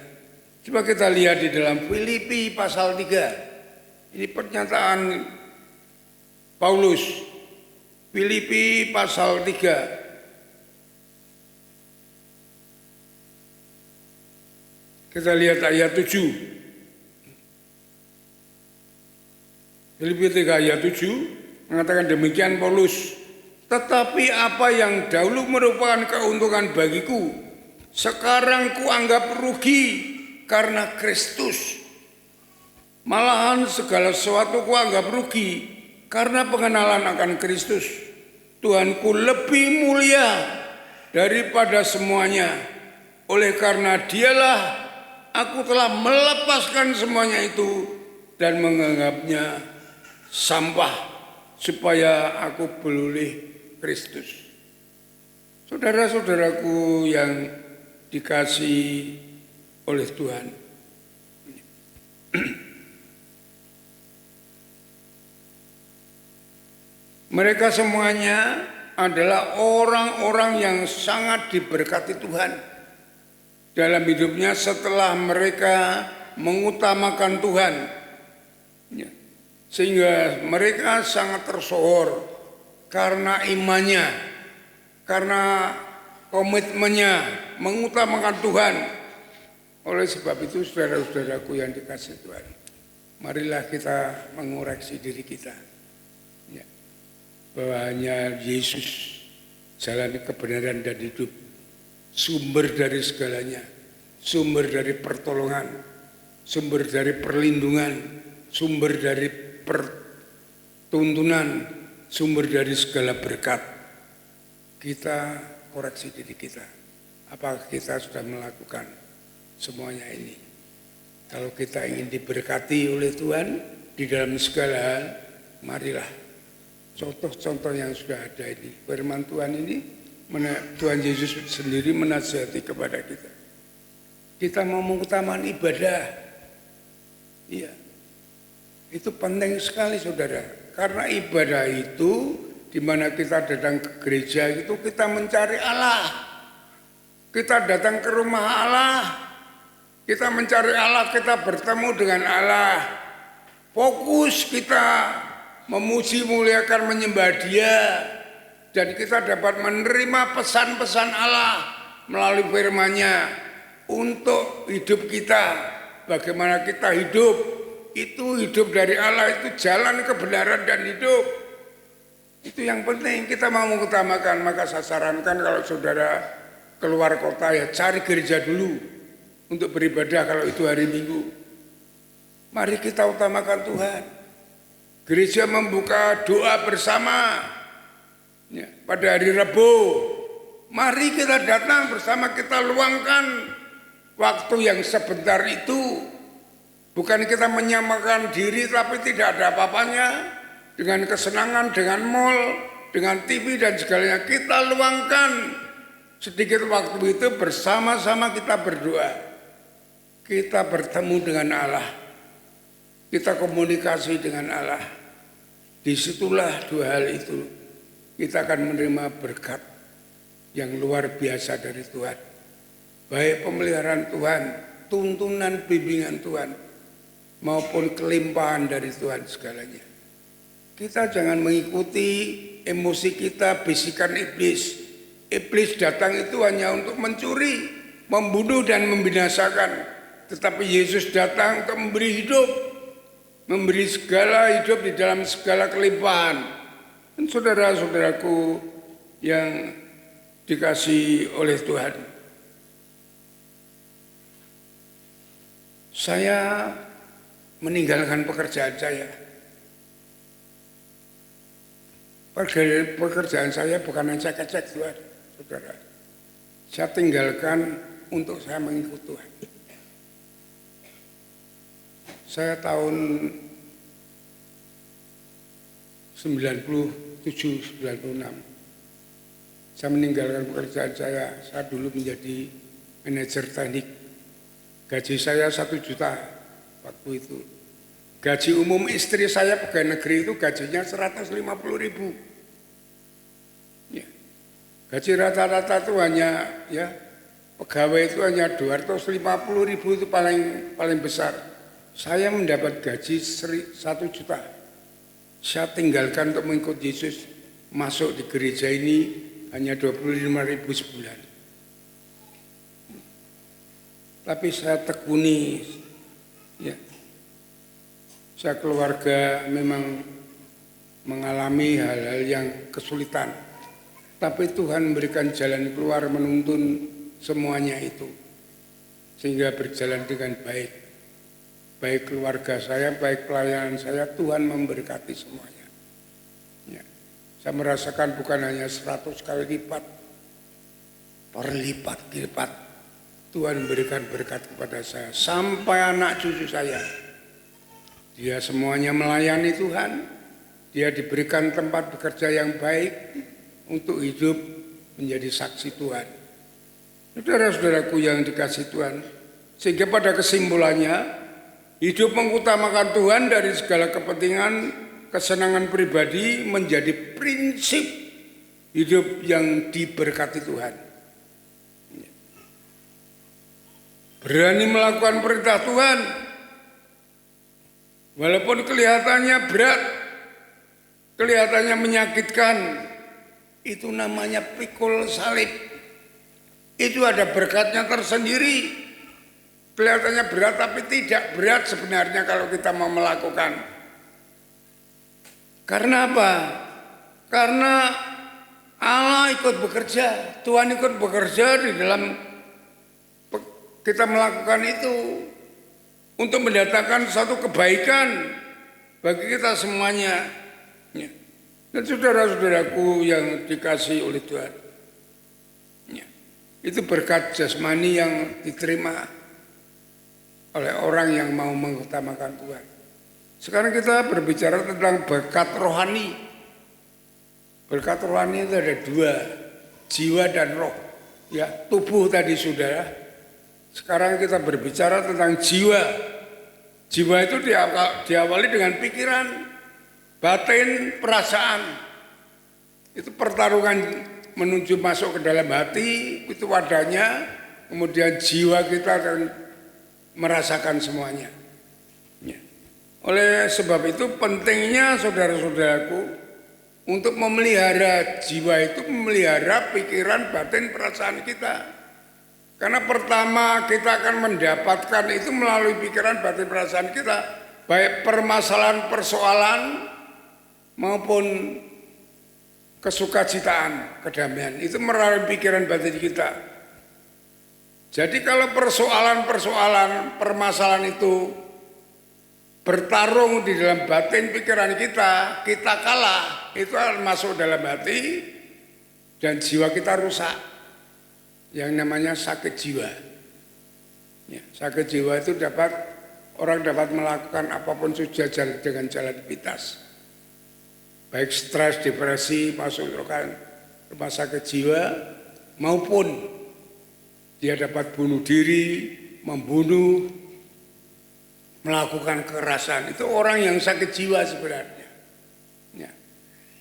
[SPEAKER 2] Coba kita lihat di dalam Filipi pasal 3. Ini pernyataan Paulus. Filipi pasal 3. Kita lihat ayat 7. Filipi 3 ayat 7 mengatakan demikian Paulus. Tetapi apa yang dahulu merupakan keuntungan bagiku, sekarang kuanggap rugi karena Kristus. Malahan segala sesuatu kuanggap rugi karena pengenalan akan Kristus. Tuhanku lebih mulia daripada semuanya. Oleh karena dialah aku telah melepaskan semuanya itu dan menganggapnya sampah supaya aku beroleh Kristus. Saudara-saudaraku yang dikasihi oleh Tuhan, mereka semuanya adalah orang-orang yang sangat diberkati Tuhan dalam hidupnya setelah mereka mengutamakan Tuhan, sehingga mereka sangat tersohor karena imannya, karena komitmennya mengutamakan Tuhan. Oleh sebab itu saudara-saudaraku yang dikasihi Tuhan, marilah kita mengoreksi diri kita, ya, bahwa hanya Yesus jalan kebenaran dan hidup, sumber dari segalanya, sumber dari pertolongan, sumber dari perlindungan, sumber dari pertuntunan, sumber dari segala berkat. Kita koreksi diri kita. Apakah kita sudah melakukan semuanya ini? Kalau kita ingin diberkati oleh Tuhan di dalam segala hal, marilah contoh-contoh yang sudah ada ini. Firman Tuhan ini, Tuhan Yesus sendiri menasihati kepada kita. Kita mau mengutamakan ibadah. Iya. Itu penting sekali saudara. Karena ibadah itu di mana kita datang ke gereja itu kita mencari Allah. Kita datang ke rumah Allah. Kita mencari Allah, kita bertemu dengan Allah. Fokus kita memuji, muliakan, menyembah Dia. Dan kita dapat menerima pesan-pesan Allah melalui firman-Nya untuk hidup kita. Bagaimana kita hidup. Itu hidup dari Allah, itu jalan kebenaran dan hidup. Itu yang penting kita mau mengutamakan. Maka saya sarankan kalau saudara keluar kota ya cari gereja dulu untuk beribadah kalau itu hari Minggu. Mari kita utamakan Tuhan. Gereja membuka doa bersama ya, pada hari Rabu. Mari kita datang bersama, kita luangkan waktu yang sebentar itu. Bukan kita menyamakan diri tapi tidak ada apa-apanya dengan kesenangan, dengan mall, dengan TV dan segalanya. Kita luangkan sedikit waktu itu bersama-sama kita berdoa. Kita bertemu dengan Allah. Kita komunikasi dengan Allah. Disitulah dua hal itu kita akan menerima berkat yang luar biasa dari Tuhan. Baik pemeliharaan Tuhan, tuntunan bimbingan Tuhan, maupun kelimpahan dari Tuhan segalanya. Kita jangan mengikuti emosi kita, bisikan iblis. Iblis datang itu hanya untuk mencuri, membunuh dan membinasakan. Tetapi Yesus datang untuk memberi hidup, memberi segala hidup di dalam segala kelimpahan. Dan saudara-saudaraku yang dikasihi oleh Tuhan, saya meninggalkan pekerjaan saya. Pekerjaan saya bukan hanya cek-cek Tuhan, saudara. Saya tinggalkan untuk saya mengikut Tuhan. Saya tahun 97, 96. Saya meninggalkan pekerjaan saya dulu menjadi manajer teknik. Gaji saya 1 juta waktu itu. Gaji umum istri saya pegawai negeri itu gajinya 150.000. Ya. Gaji rata-rata itu hanya ya pegawai itu hanya 250.000 itu paling besar. Saya mendapat gaji 1 juta. Saya tinggalkan untuk mengikut Yesus, masuk di gereja ini hanya 25.000 sebulan. Tapi saya tekuni, ya, saya keluarga memang mengalami hal-hal yang kesulitan. Tapi Tuhan memberikan jalan keluar menuntun semuanya itu. Sehingga berjalan dengan baik. Baik keluarga saya, baik pelayanan saya, Tuhan memberkati semuanya. Ya. Saya merasakan bukan hanya 100 kali lipat, berlipat-lipat. Tuhan memberikan berkat kepada saya, sampai anak cucu saya. Dia semuanya melayani Tuhan, dia diberikan tempat bekerja yang baik untuk hidup menjadi saksi Tuhan. Saudara-saudaraku yang dikasihi Tuhan, sehingga pada kesimpulannya, hidup mengutamakan Tuhan dari segala kepentingan, kesenangan pribadi menjadi prinsip hidup yang diberkati Tuhan. Berani melakukan perintah Tuhan, walaupun kelihatannya berat, kelihatannya menyakitkan, itu namanya pikul salib. Itu ada berkatnya tersendiri. Kelihatannya berat tapi tidak berat sebenarnya kalau kita mau melakukan. Karena apa? Karena Allah ikut bekerja, Tuhan ikut bekerja di dalam kita melakukan itu untuk mendatangkan satu kebaikan bagi kita semuanya. Dan saudara-saudaraku yang dikasihi oleh Tuhan, itu berkat jasmani yang diterima oleh orang yang mau mengutamakan Tuhan. Sekarang kita berbicara tentang berkat rohani. Berkat rohani itu ada 2, jiwa dan roh. Ya, tubuh tadi sudah. Sekarang kita berbicara tentang jiwa. Jiwa itu diawali dengan pikiran, batin, perasaan. Itu pertarungan menuju masuk ke dalam hati, itu wadahnya. Kemudian jiwa kita akan merasakan semuanya. Ya. Oleh sebab itu pentingnya saudara-saudaraku untuk memelihara jiwa itu, memelihara pikiran, batin, perasaan kita. Karena pertama kita akan mendapatkan itu melalui pikiran, batin, perasaan kita, baik permasalahan, persoalan maupun kesukacitaan, kedamaian, itu melalui pikiran, batin kita. Jadi kalau persoalan-persoalan, permasalahan itu bertarung di dalam batin pikiran kita kalah, itu akan masuk dalam hati dan jiwa kita rusak. Yang namanya sakit jiwa. Ya, sakit jiwa itu orang dapat melakukan apapun saja dengan jalan pintas. Baik stres, depresi, masuk rumah sakit jiwa maupun dia dapat bunuh diri, membunuh, melakukan kekerasan. Itu orang yang sakit jiwa sebenarnya. Ya.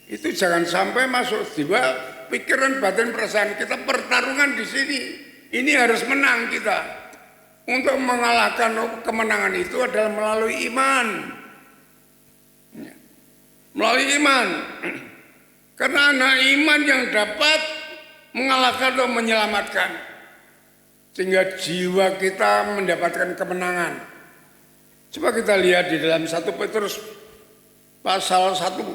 [SPEAKER 2] Itu jangan sampai masuk jiwa, pikiran, batin, perasaan kita pertarungan di sini. Ini harus menang kita. Untuk mengalahkan kemenangan itu adalah melalui iman. Ya. Melalui iman. Karena anak iman yang dapat mengalahkan atau menyelamatkan. Sehingga jiwa kita mendapatkan kemenangan. Coba kita lihat di dalam 1 Petrus pasal 1.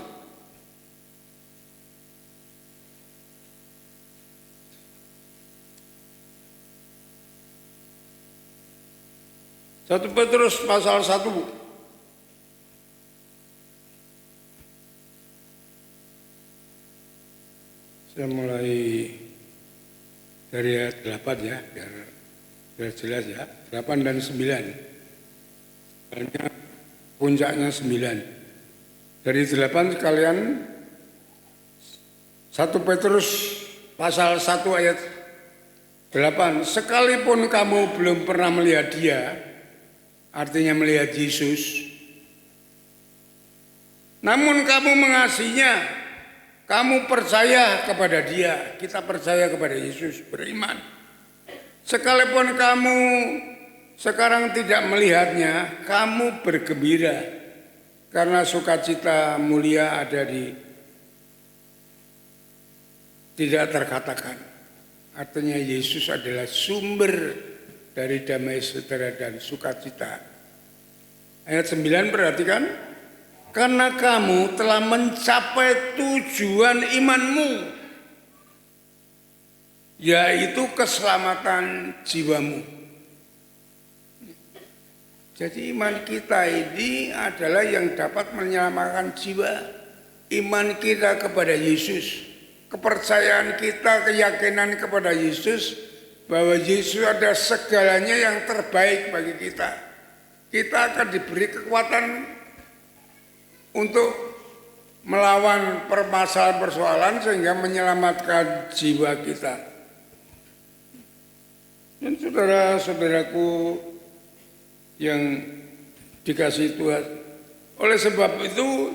[SPEAKER 2] 1 Petrus pasal 1. Saya mulai dari ayat 8 ya, biar jelas ya. 8 dan 9. Karena puncaknya 9. Dari 8 sekalian, 1 Petrus pasal 1 ayat 8, sekalipun kamu belum pernah melihat dia, artinya melihat Yesus, namun kamu mengasihinya, kamu percaya kepada dia, kita percaya kepada Yesus, beriman. Sekalipun kamu sekarang tidak melihatnya, kamu bergembira, karena sukacita mulia ada di tidak terkatakan. Artinya Yesus adalah sumber dari damai sejahtera dan sukacita. Ayat 9 perhatikan, karena kamu telah mencapai tujuan imanmu, yaitu keselamatan jiwamu. Jadi iman kita ini adalah yang dapat menyelamatkan jiwa. Iman kita kepada Yesus, kepercayaan kita, keyakinan kepada Yesus, bahwa Yesus ada segalanya yang terbaik bagi kita. Kita akan diberi kekuatan untuk melawan permasalahan-persoalan sehingga menyelamatkan jiwa kita. Dan saudara-saudaraku yang dikasihi Tuhan, oleh sebab itu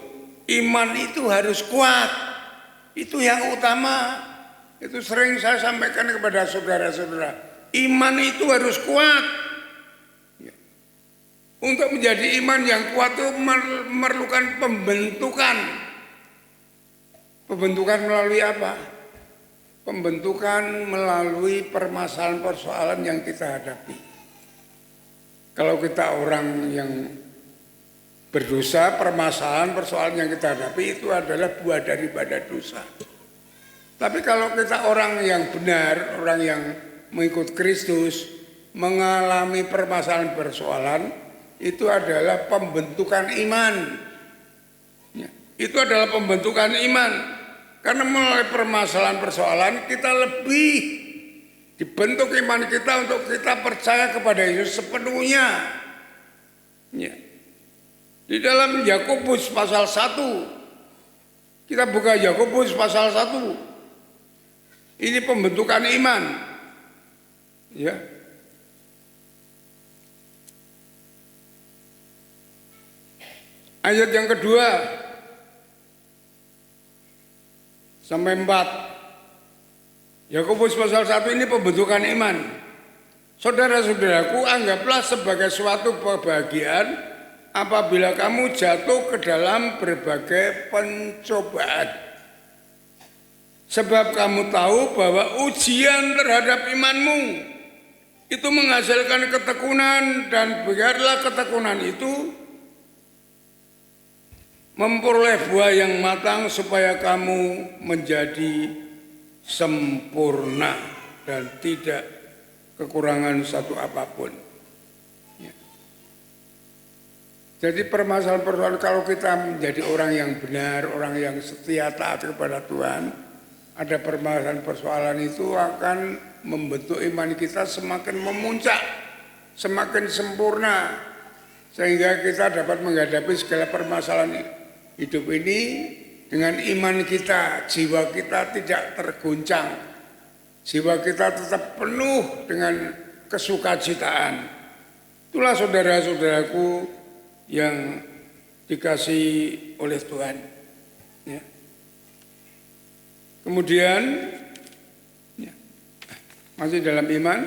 [SPEAKER 2] iman itu harus kuat. Itu yang utama. Itu sering saya sampaikan kepada saudara-saudara. Iman itu harus kuat. Untuk menjadi iman yang kuat itu memerlukan pembentukan. Pembentukan melalui apa? Pembentukan melalui permasalahan-persoalan yang kita hadapi. Kalau kita orang yang berdosa, permasalahan-persoalan yang kita hadapi itu adalah buah daripada dosa. Tapi kalau kita orang yang benar, orang yang mengikut Kristus, mengalami permasalahan-persoalan, itu adalah pembentukan iman. Itu adalah pembentukan iman. Karena melalui permasalahan-persoalan kita lebih dibentuk iman kita untuk kita percaya kepada Yesus sepenuhnya. Ya. Di dalam Yakobus pasal 1, kita buka Yakobus pasal 1. Ini pembentukan iman. Ya. Ayat yang kedua sampai 4. Yakobus pasal 1 ini pembentukan iman. Saudara-saudaraku, anggaplah sebagai suatu kebahagiaan apabila kamu jatuh ke dalam berbagai pencobaan. Sebab kamu tahu bahwa ujian terhadap imanmu itu menghasilkan ketekunan, dan biarlah ketekunan itu memperoleh buah yang matang supaya kamu menjadi sempurna dan tidak kekurangan satu apapun. Ya. Jadi permasalahan-permasalahan kalau kita menjadi orang yang benar, orang yang setia taat kepada Tuhan, ada permasalahan-persoalan itu akan membentuk iman kita semakin memuncak, semakin sempurna, sehingga kita dapat menghadapi segala permasalahan hidup ini dengan iman kita. Jiwa kita tidak terguncang, jiwa kita tetap penuh dengan kesukacitaan. Itulah saudara-saudaraku yang dikasihi oleh Tuhan. Ya. Kemudian ya, masih dalam iman.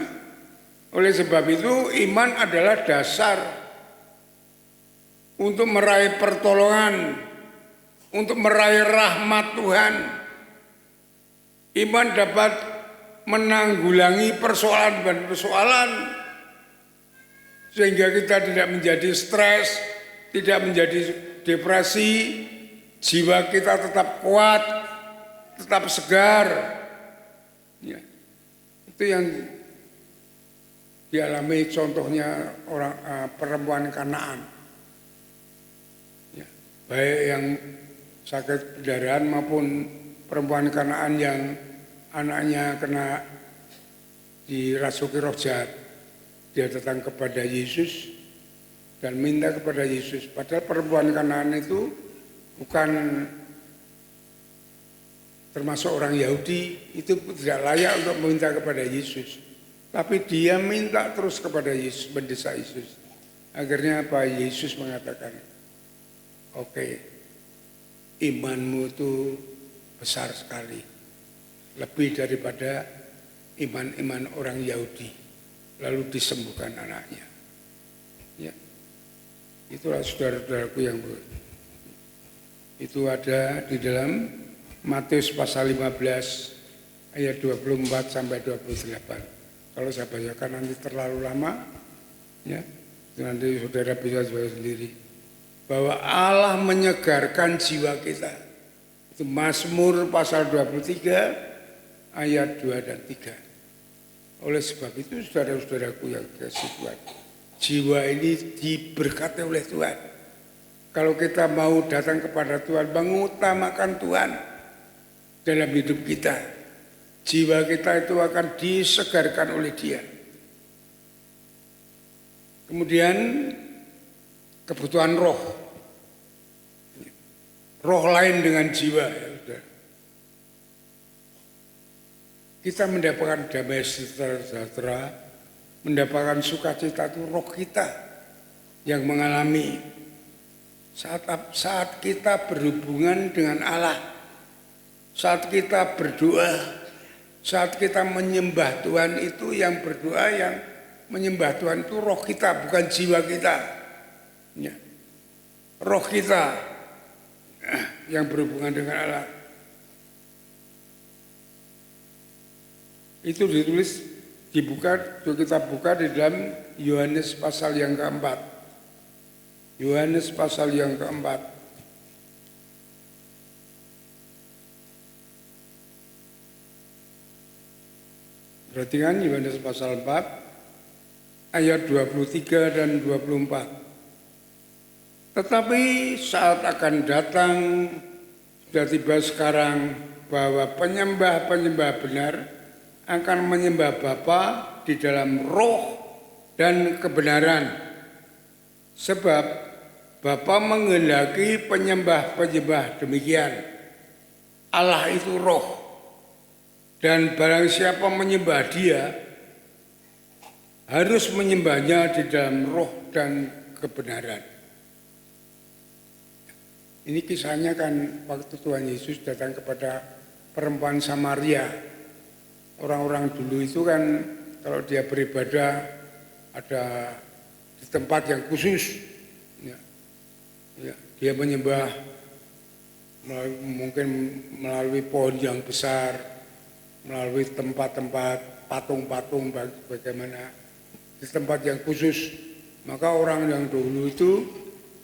[SPEAKER 2] Oleh sebab itu iman adalah dasar untuk meraih pertolongan, untuk meraih rahmat Tuhan. Iman dapat menanggulangi persoalan dan persoalan sehingga kita tidak menjadi stres, tidak menjadi depresi, jiwa kita tetap kuat, tetap segar. Ya. Itu yang dialami contohnya orang perempuan Kanaan. Ya. Baik yang sakit perdarahan maupun perempuan Kanaan yang anaknya kena dirasuki roh jahat. Dia datang kepada Yesus dan minta kepada Yesus. Padahal perempuan Kanaan itu bukan termasuk orang Yahudi, itu tidak layak untuk meminta kepada Yesus. Tapi dia minta terus kepada Yesus, mendesak Yesus. Akhirnya apa? Yesus mengatakan, oke, imanmu itu besar sekali, lebih daripada iman-iman orang Yahudi. Lalu disembuhkan anaknya. Ya, itulah saudara-saudaraku yang itu ada di dalam Matius pasal 15 ayat 24 sampai 28. Kalau saya bacakan nanti terlalu lama, ya, nanti saudara bisa baca sendiri. Bahwa Allah menyegarkan jiwa kita. Itu Mazmur pasal 23 ayat 2 dan 3. Oleh sebab itu saudara-saudaraku yang kasih Tuhan, jiwa ini diberkati oleh Tuhan. Kalau kita mau datang kepada Tuhan, mengutamakan Tuhan dalam hidup kita, jiwa kita itu akan disegarkan oleh Dia. Kemudian kebutuhan roh lain dengan jiwa, ya saudara. Kita mendapatkan damai sejahtera, mendapatkan sukacita itu roh kita yang mengalami saat kita berhubungan dengan Allah, saat kita berdoa, saat kita menyembah Tuhan. Itu yang berdoa, yang menyembah Tuhan itu roh kita, bukan jiwa kita, ya. Roh kita yang berhubungan dengan Allah. Itu ditulis, kita buka di dalam Yohanes pasal yang keempat. Yohanes pasal yang keempat. Perhatikan Yohanes pasal 4 ayat 23 dan 24. Tetapi saat akan datang, sudah tiba sekarang, bahwa penyembah-penyembah benar akan menyembah Bapa di dalam roh dan kebenaran. Sebab Bapa menghendaki penyembah-penyembah demikian. Allah itu roh, dan barang siapa menyembah Dia harus menyembahnya di dalam roh dan kebenaran. Ini kisahnya kan waktu Tuhan Yesus datang kepada perempuan Samaria. Orang-orang dulu itu kan kalau dia beribadah ada di tempat yang khusus. Ya, dia menyembah mungkin melalui pohon yang besar, melalui tempat-tempat patung-patung bagaimana di tempat yang khusus. Maka orang yang dulu itu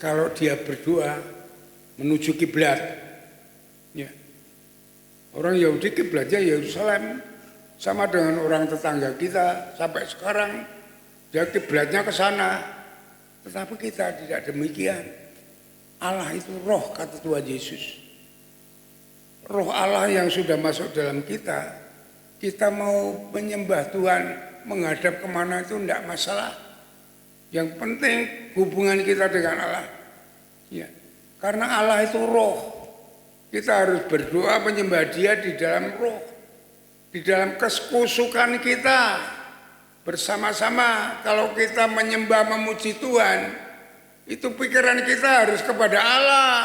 [SPEAKER 2] kalau dia berdoa menuju kiblat, ya. Orang Yahudi kiblatnya Yerusalem, sama dengan orang tetangga kita sampai sekarang dia kiblatnya ke sana. Tetapi kita tidak demikian. Allah itu roh, kata Tuhan Yesus. Roh Allah yang sudah masuk dalam kita, kita mau menyembah Tuhan, menghadap kemana itu tidak masalah. Yang penting hubungan kita dengan Allah, ya. Karena Allah itu roh, kita harus berdoa menyembah Dia di dalam roh, di dalam kekusukan kita bersama-sama. Kalau kita menyembah memuji Tuhan, itu pikiran kita harus kepada Allah,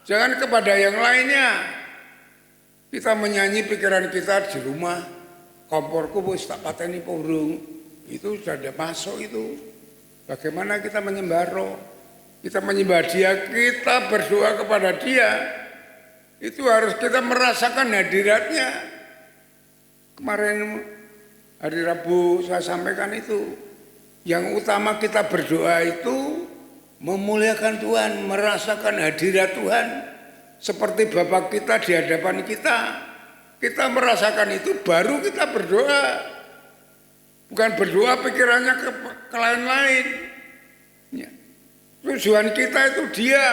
[SPEAKER 2] jangan kepada yang lainnya. Kita menyanyi pikiran kita di rumah, komporku wis tak pateni purung, itu sudah ada masuk itu. Bagaimana kita menyembah roh? Kita menyembah Dia, kita berdoa kepada Dia, itu harus kita merasakan hadiratnya. Kemarin hari Rabu saya sampaikan itu, yang utama kita berdoa itu memuliakan Tuhan, merasakan hadirat Tuhan. Seperti Bapa kita di hadapan kita merasakan itu baru kita berdoa. Bukan berdoa pikirannya ke lain-lain. Ya. Tujuan kita itu Dia,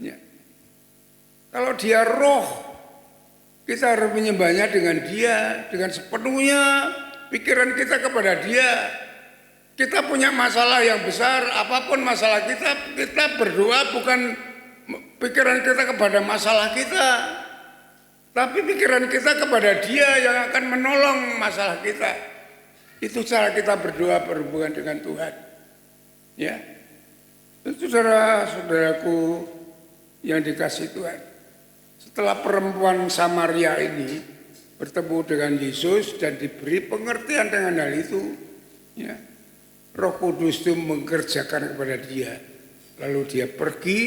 [SPEAKER 2] ya. Kalau Dia roh, kita harus menyembahnya dengan Dia, dengan sepenuhnya pikiran kita kepada Dia. Kita punya masalah yang besar, apapun masalah kita berdoa bukan pikiran kita kepada masalah kita, tapi pikiran kita kepada Dia yang akan menolong masalah kita. Itu cara kita berdoa berhubungan dengan Tuhan. Ya, itu saudara-saudaraku yang dikasihi Tuhan. Setelah perempuan Samaria ini bertemu dengan Yesus dan diberi pengertian dengan hal itu, ya, Roh Kudus itu mengerjakan kepada dia. Lalu dia pergi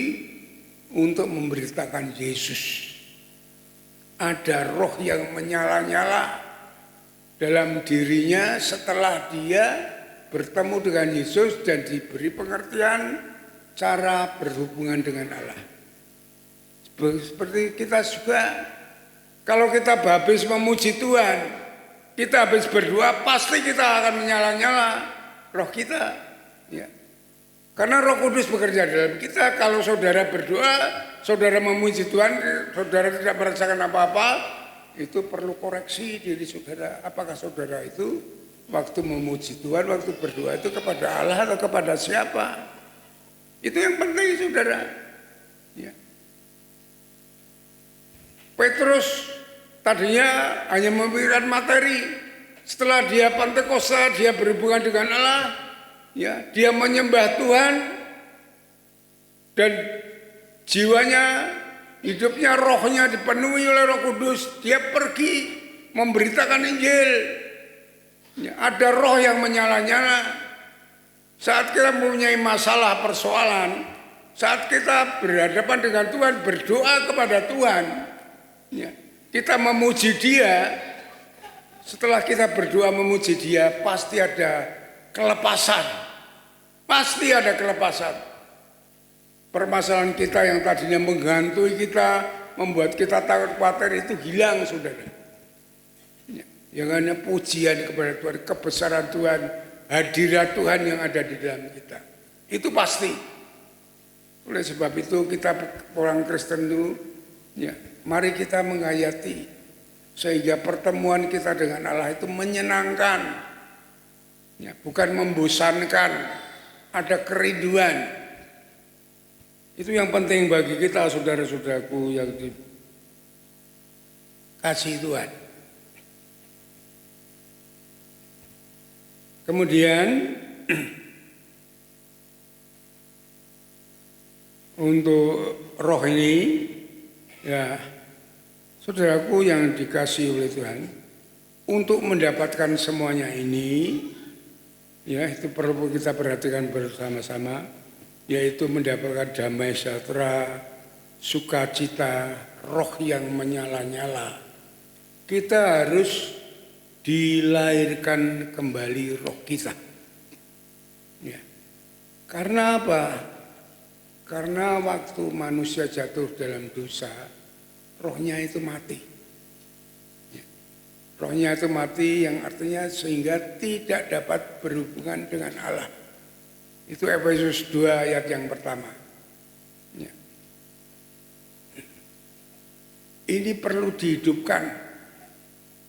[SPEAKER 2] untuk memberitakan Yesus. Ada roh yang menyala-nyala dalam dirinya setelah dia bertemu dengan Yesus dan diberi pengertian cara berhubungan dengan Allah. Seperti kita juga, kalau kita habis memuji Tuhan, kita habis berdoa, pasti kita akan menyala-nyala roh kita. Ya. Karena Roh Kudus bekerja dalam kita. Kalau saudara berdoa, saudara memuji Tuhan, saudara tidak merasakan apa-apa, itu perlu koreksi diri saudara. Apakah saudara itu waktu memuji Tuhan, waktu berdoa itu kepada Allah atau kepada siapa? Itu yang penting saudara. Ya. Petrus tadinya hanya memikirkan materi. Setelah dia Pentakosta, dia berhubungan dengan Allah. Ya, dia menyembah Tuhan. Dan jiwanya, hidupnya, rohnya dipenuhi oleh Roh Kudus. Dia pergi memberitakan Injil. Ya, ada roh yang menyala-nyala. Saat kita mempunyai masalah persoalan, saat kita berhadapan dengan Tuhan, berdoa kepada Tuhan, ya, kita memuji Dia. Setelah kita berdoa memuji Dia, pasti ada kelepasan. Pasti ada kelepasan. Permasalahan kita yang tadinya menghantui kita, membuat kita takut khawatir, itu hilang saudara. Ya, yang hanya pujian kepada Tuhan, kebesaran Tuhan, hadirat Tuhan yang ada di dalam kita. Itu pasti. Oleh sebab itu kita orang Kristen itu, ya, mari kita menghayati sehingga pertemuan kita dengan Allah itu menyenangkan, ya, bukan membosankan, ada kerinduan. Itu yang penting bagi kita saudara-saudaraku yang dikasihi Tuhan. Kemudian untuk roh ini, ya, saudaraku yang dikasihi oleh Tuhan, untuk mendapatkan semuanya ini, ya, itu perlu kita perhatikan bersama-sama, yaitu mendapatkan damai sejahtera, sukacita, roh yang menyala-nyala. Kita harus dilahirkan kembali roh kita. Ya. Karena apa? Karena waktu manusia jatuh dalam dosa, rohnya itu mati. Ya. Rohnya itu mati yang artinya sehingga tidak dapat berhubungan dengan Allah. Itu Efesus 2 ayat yang pertama. Ya. Ini perlu dihidupkan.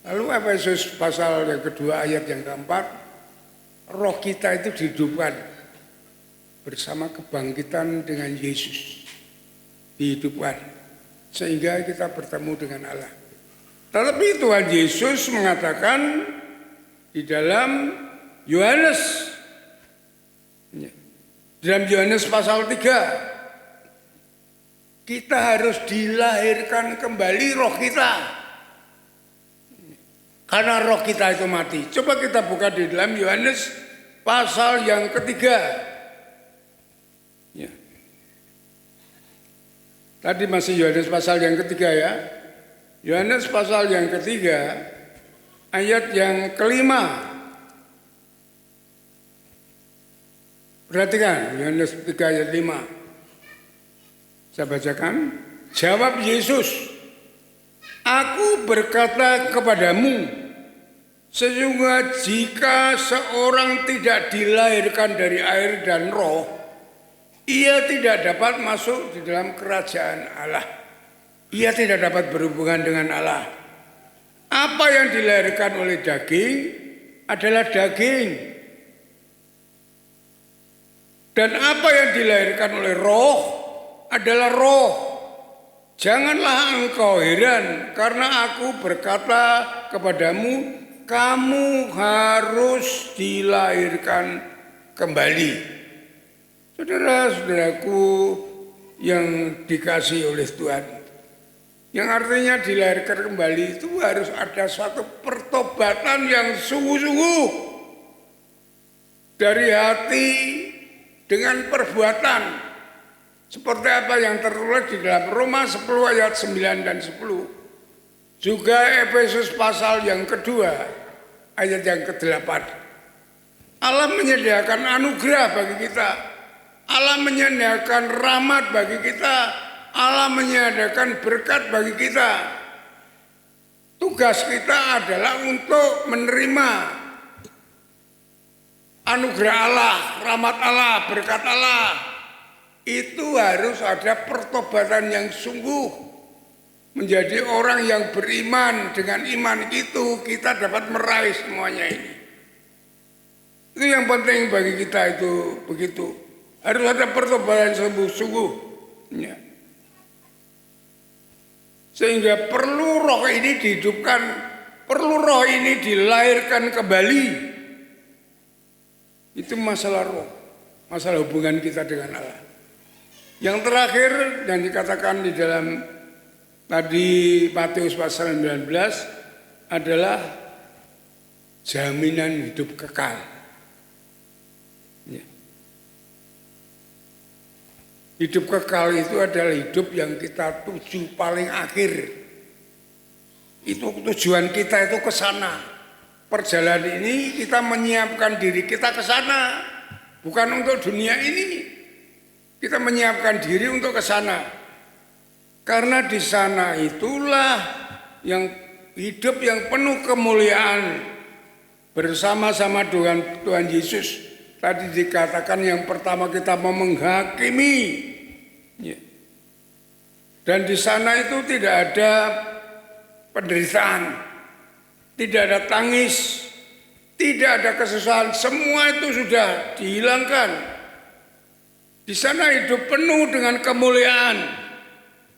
[SPEAKER 2] Lalu Efesus pasal yang kedua ayat yang keempat, roh kita itu dihidupkan bersama kebangkitan dengan Yesus. Dihidupkan sehingga kita bertemu dengan Allah. Tetapi Tuhan Yesus mengatakan di dalam Yohanes, dalam Yohanes pasal 3, kita harus dilahirkan kembali roh kita. Karena roh kita itu mati. Coba kita buka di dalam Yohanes pasal yang ketiga. Ya. Tadi masih Yohanes pasal yang ketiga ya. Yohanes pasal yang ketiga ayat yang kelima. Perhatikan Yohanes 3 ayat 5. Saya bacakan. Jawab Yesus, aku berkata kepadamu, sesungguhnya jika seorang tidak dilahirkan dari air dan roh, ia tidak dapat masuk di dalam kerajaan Allah. Ia tidak dapat berhubungan dengan Allah. Apa yang dilahirkan oleh daging adalah daging. Dan apa yang dilahirkan oleh roh adalah roh. Janganlah engkau heran karena aku berkata kepadamu, kamu harus dilahirkan kembali. Saudara-saudaraku yang dikasihi oleh Tuhan, yang artinya dilahirkan kembali itu harus ada suatu pertobatan yang sungguh-sungguh dari hati dengan perbuatan. Seperti apa yang tertulis di dalam Roma 10 ayat 9 dan 10. Juga Efesus pasal yang kedua ayat yang ke-8. Allah menyediakan anugerah bagi kita. Allah menyediakan rahmat bagi kita. Allah menyediakan berkat bagi kita. Tugas kita adalah untuk menerima anugerah Allah, rahmat Allah, berkat Allah. Itu harus ada pertobatan yang sungguh. Menjadi orang yang beriman. Dengan iman itu kita dapat meraih semuanya ini. Itu yang penting bagi kita itu begitu. Harus ada pertobatan sungguh-sungguh. Ya. Sehingga perlu roh ini dihidupkan. Perlu roh ini dilahirkan kembali. Itu masalah roh. Masalah hubungan kita dengan Allah. Yang terakhir yang dikatakan di dalam tadi Matius pasal 19 adalah jaminan hidup kekal. Ya. Hidup kekal itu adalah hidup yang kita tuju paling akhir. Itu tujuan kita itu ke sana. Perjalanan ini kita menyiapkan diri kita ke sana, bukan untuk dunia ini. Kita menyiapkan diri untuk ke sana. Karena di sana itulah yang hidup yang penuh kemuliaan bersama-sama dengan Tuhan Yesus. Tadi dikatakan yang pertama kita mau menghakimi. Dan di sana itu tidak ada penderitaan, tidak ada tangis, tidak ada kesusahan. Semua itu sudah dihilangkan. Di sana hidup penuh dengan kemuliaan.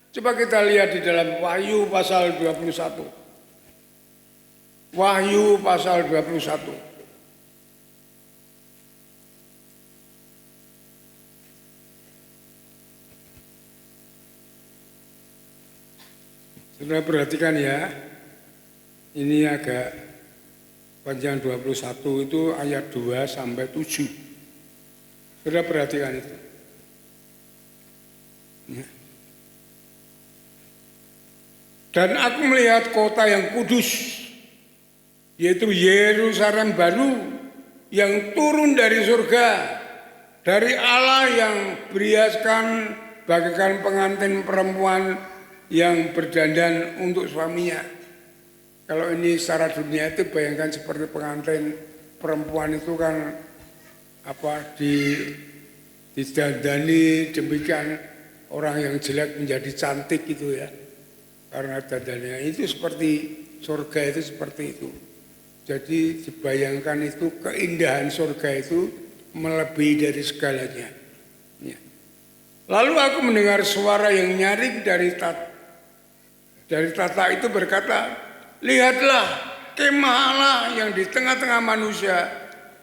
[SPEAKER 2] Coba kita lihat di dalam Wahyu pasal 21. Wahyu pasal 21. Saudara perhatikan ya. Ini agak panjang 21 itu ayat 2 sampai 7. Saudara perhatikan itu. Ya. Dan aku melihat kota yang kudus, yaitu Yerusalem baru yang turun dari surga, dari Allah yang berhiaskan bagaikan pengantin perempuan yang berdandan untuk suaminya. Kalau ini secara dunia itu bayangkan seperti pengantin perempuan itu kan didandani demikian. Orang yang jelek menjadi cantik gitu ya. Karena dandannya itu seperti surga itu seperti itu. Jadi dibayangkan itu keindahan surga itu melebihi dari segalanya. Ya. Lalu aku mendengar suara yang nyaring dari tata itu berkata, lihatlah kemah Allah yang di tengah-tengah manusia.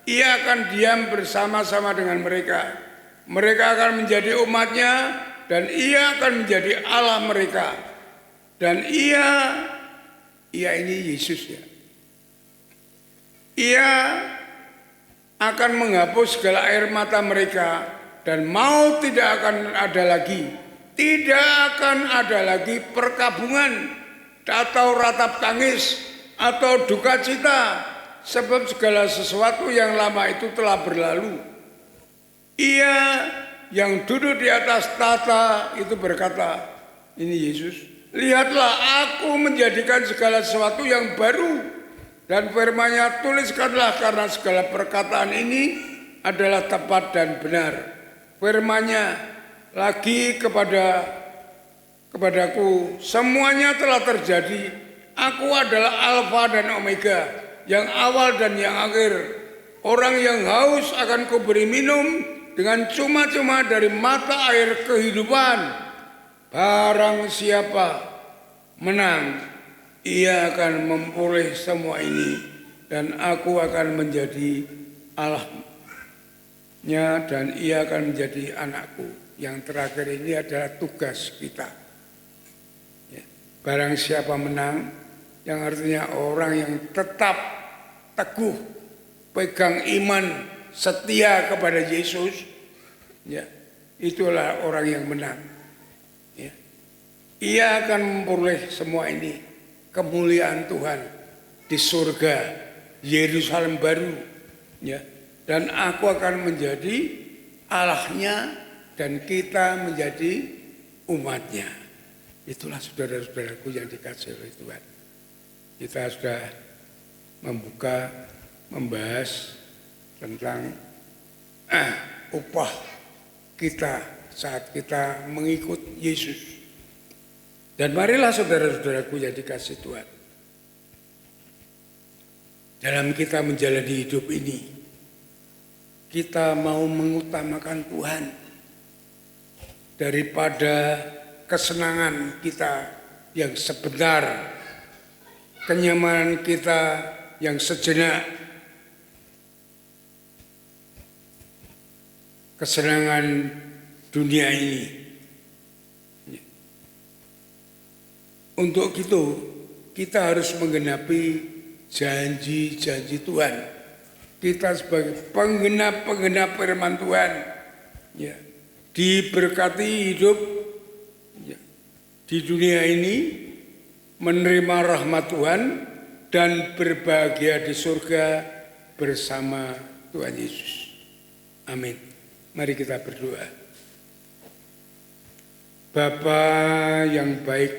[SPEAKER 2] Ia akan diam bersama-sama dengan mereka. Mereka akan menjadi umatnya. Dan ia akan menjadi Allah mereka. Dan ia ini Yesus ya. Ia akan menghapus segala air mata mereka. Dan maut tidak akan ada lagi. Tidak akan ada lagi perkabungan. Atau ratap tangis. Atau duka cita. Sebab segala sesuatu yang lama itu telah berlalu. Ia yang duduk di atas tata itu berkata, ini Yesus, lihatlah aku menjadikan segala sesuatu yang baru. Dan firman-Nya, tuliskanlah karena segala perkataan ini adalah tepat dan benar. Firman-Nya lagi kepadaku, semuanya telah terjadi. Aku adalah Alfa dan Omega, yang awal dan yang akhir. Orang yang haus akan kuberi minum dengan cuma-cuma dari mata air kehidupan Barang siapa menang, ia akan memperoleh semua ini, dan aku akan menjadi Allahnya dan ia akan menjadi anakku. Yang terakhir ini adalah tugas kita. Ya. Barang siapa menang, yang artinya orang yang tetap teguh, pegang iman, setia kepada Yesus, ya, itulah orang yang menang. Ya. Ia akan memperoleh semua ini, kemuliaan Tuhan di surga, Yerusalem baru, ya. Dan aku akan menjadi Allahnya dan kita menjadi umatnya. Itulah saudara-saudaraku yang dikasihi oleh Tuhan. Kita sudah membahas tentang upah kita saat kita mengikut Yesus. Dan marilah saudara-saudaraku yang dikasihi Tuhan, dalam kita menjalani hidup ini, kita mau mengutamakan Tuhan daripada kesenangan kita yang sebentar, kenyamanan kita yang sejenak, kesenangan dunia ini. Untuk itu kita harus menggenapi janji-janji Tuhan. Kita sebagai penggenap firman Tuhan, ya, diberkati hidup, ya, di dunia ini, menerima rahmat Tuhan dan berbahagia di surga bersama Tuhan Yesus. Amin. Mari kita berdoa. Bapa yang baik,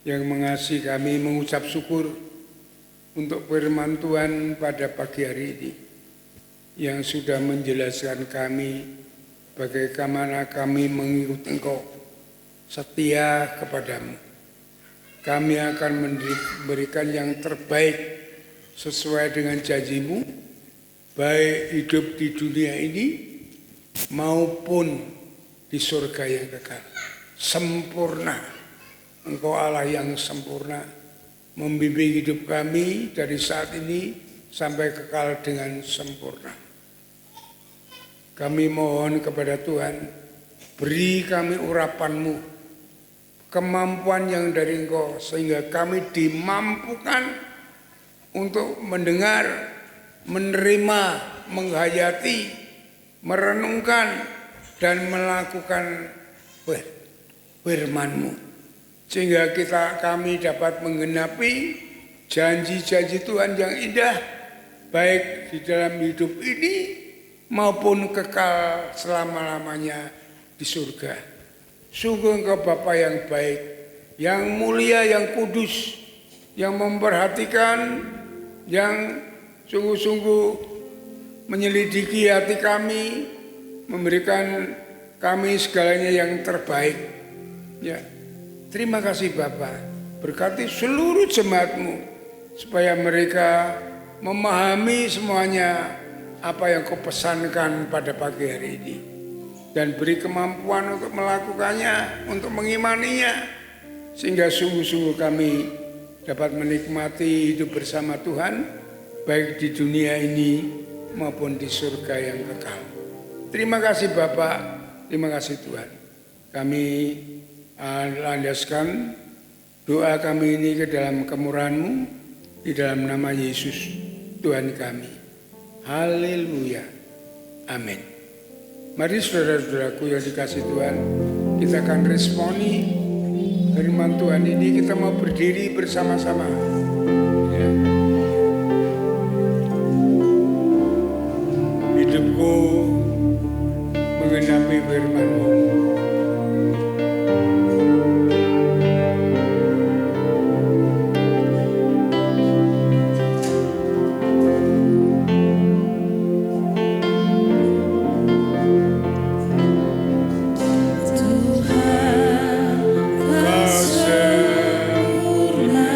[SPEAKER 2] yang mengasihi kami, mengucap syukur untuk firman Tuhan pada pagi hari ini yang sudah menjelaskan kami bagaimana kami mengikut Engkau, setia kepadamu. Kami akan memberikan yang terbaik sesuai dengan janjimu, baik hidup di dunia ini maupun di surga yang kekal. Sempurna, Engkau Allah yang sempurna, membimbing hidup kami dari saat ini sampai kekal dengan sempurna. Kami mohon kepada Tuhan, beri kami urapan-Mu, kemampuan yang dari Engkau, sehingga kami dimampukan untuk mendengar, menerima, menghayati, merenungkan, dan melakukan firman-Mu. Sehingga kami dapat menggenapi janji-janji Tuhan yang indah, baik di dalam hidup ini maupun kekal selama-lamanya di surga. Sungguh Engkau Bapa yang baik, yang mulia, yang kudus, yang memperhatikan, yang sungguh-sungguh menyelidiki hati kami, memberikan kami segalanya yang terbaik. Ya. Terima kasih Bapa, berkati seluruh jemaat-Mu supaya mereka memahami semuanya apa yang Kau pesankan pada pagi hari ini, dan beri kemampuan untuk melakukannya, untuk mengimaninya, sehingga sungguh-sungguh kami dapat menikmati hidup bersama Tuhan baik di dunia ini maupun di surga yang kekal. Terima kasih Bapa, terima kasih Tuhan. Kami landaskan doa kami ini ke dalam kemurahan-Mu, di dalam nama Yesus Tuhan kami. Haleluya. Amin. Mari saudara-saudaraku yang dikasihi Tuhan, kita akan responi firman Tuhan ini. Kita mau berdiri bersama-sama, ya. Hidupku menggenapi firman-Mu.
[SPEAKER 1] Tuhan, Kau sempurna.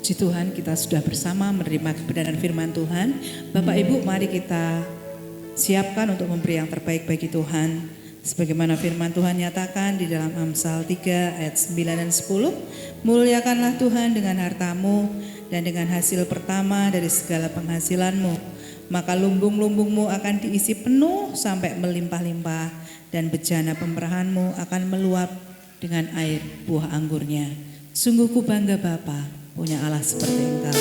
[SPEAKER 1] Puji Tuhan, kita sudah bersama menerima kebenaran firman Tuhan. Bapak Ibu, mari kita siapkan untuk memberi yang terbaik bagi Tuhan. Sebagaimana firman Tuhan nyatakan di dalam Amsal 3 ayat 9 dan 10. Muliakanlah Tuhan dengan hartamu dan dengan hasil pertama dari segala penghasilanmu. Maka lumbung-lumbungmu akan diisi penuh sampai melimpah-limpah dan bejana pemerahanmu akan meluap dengan air buah anggurnya. Sungguh ku bangga Bapa, punya Allah seperti Engkau.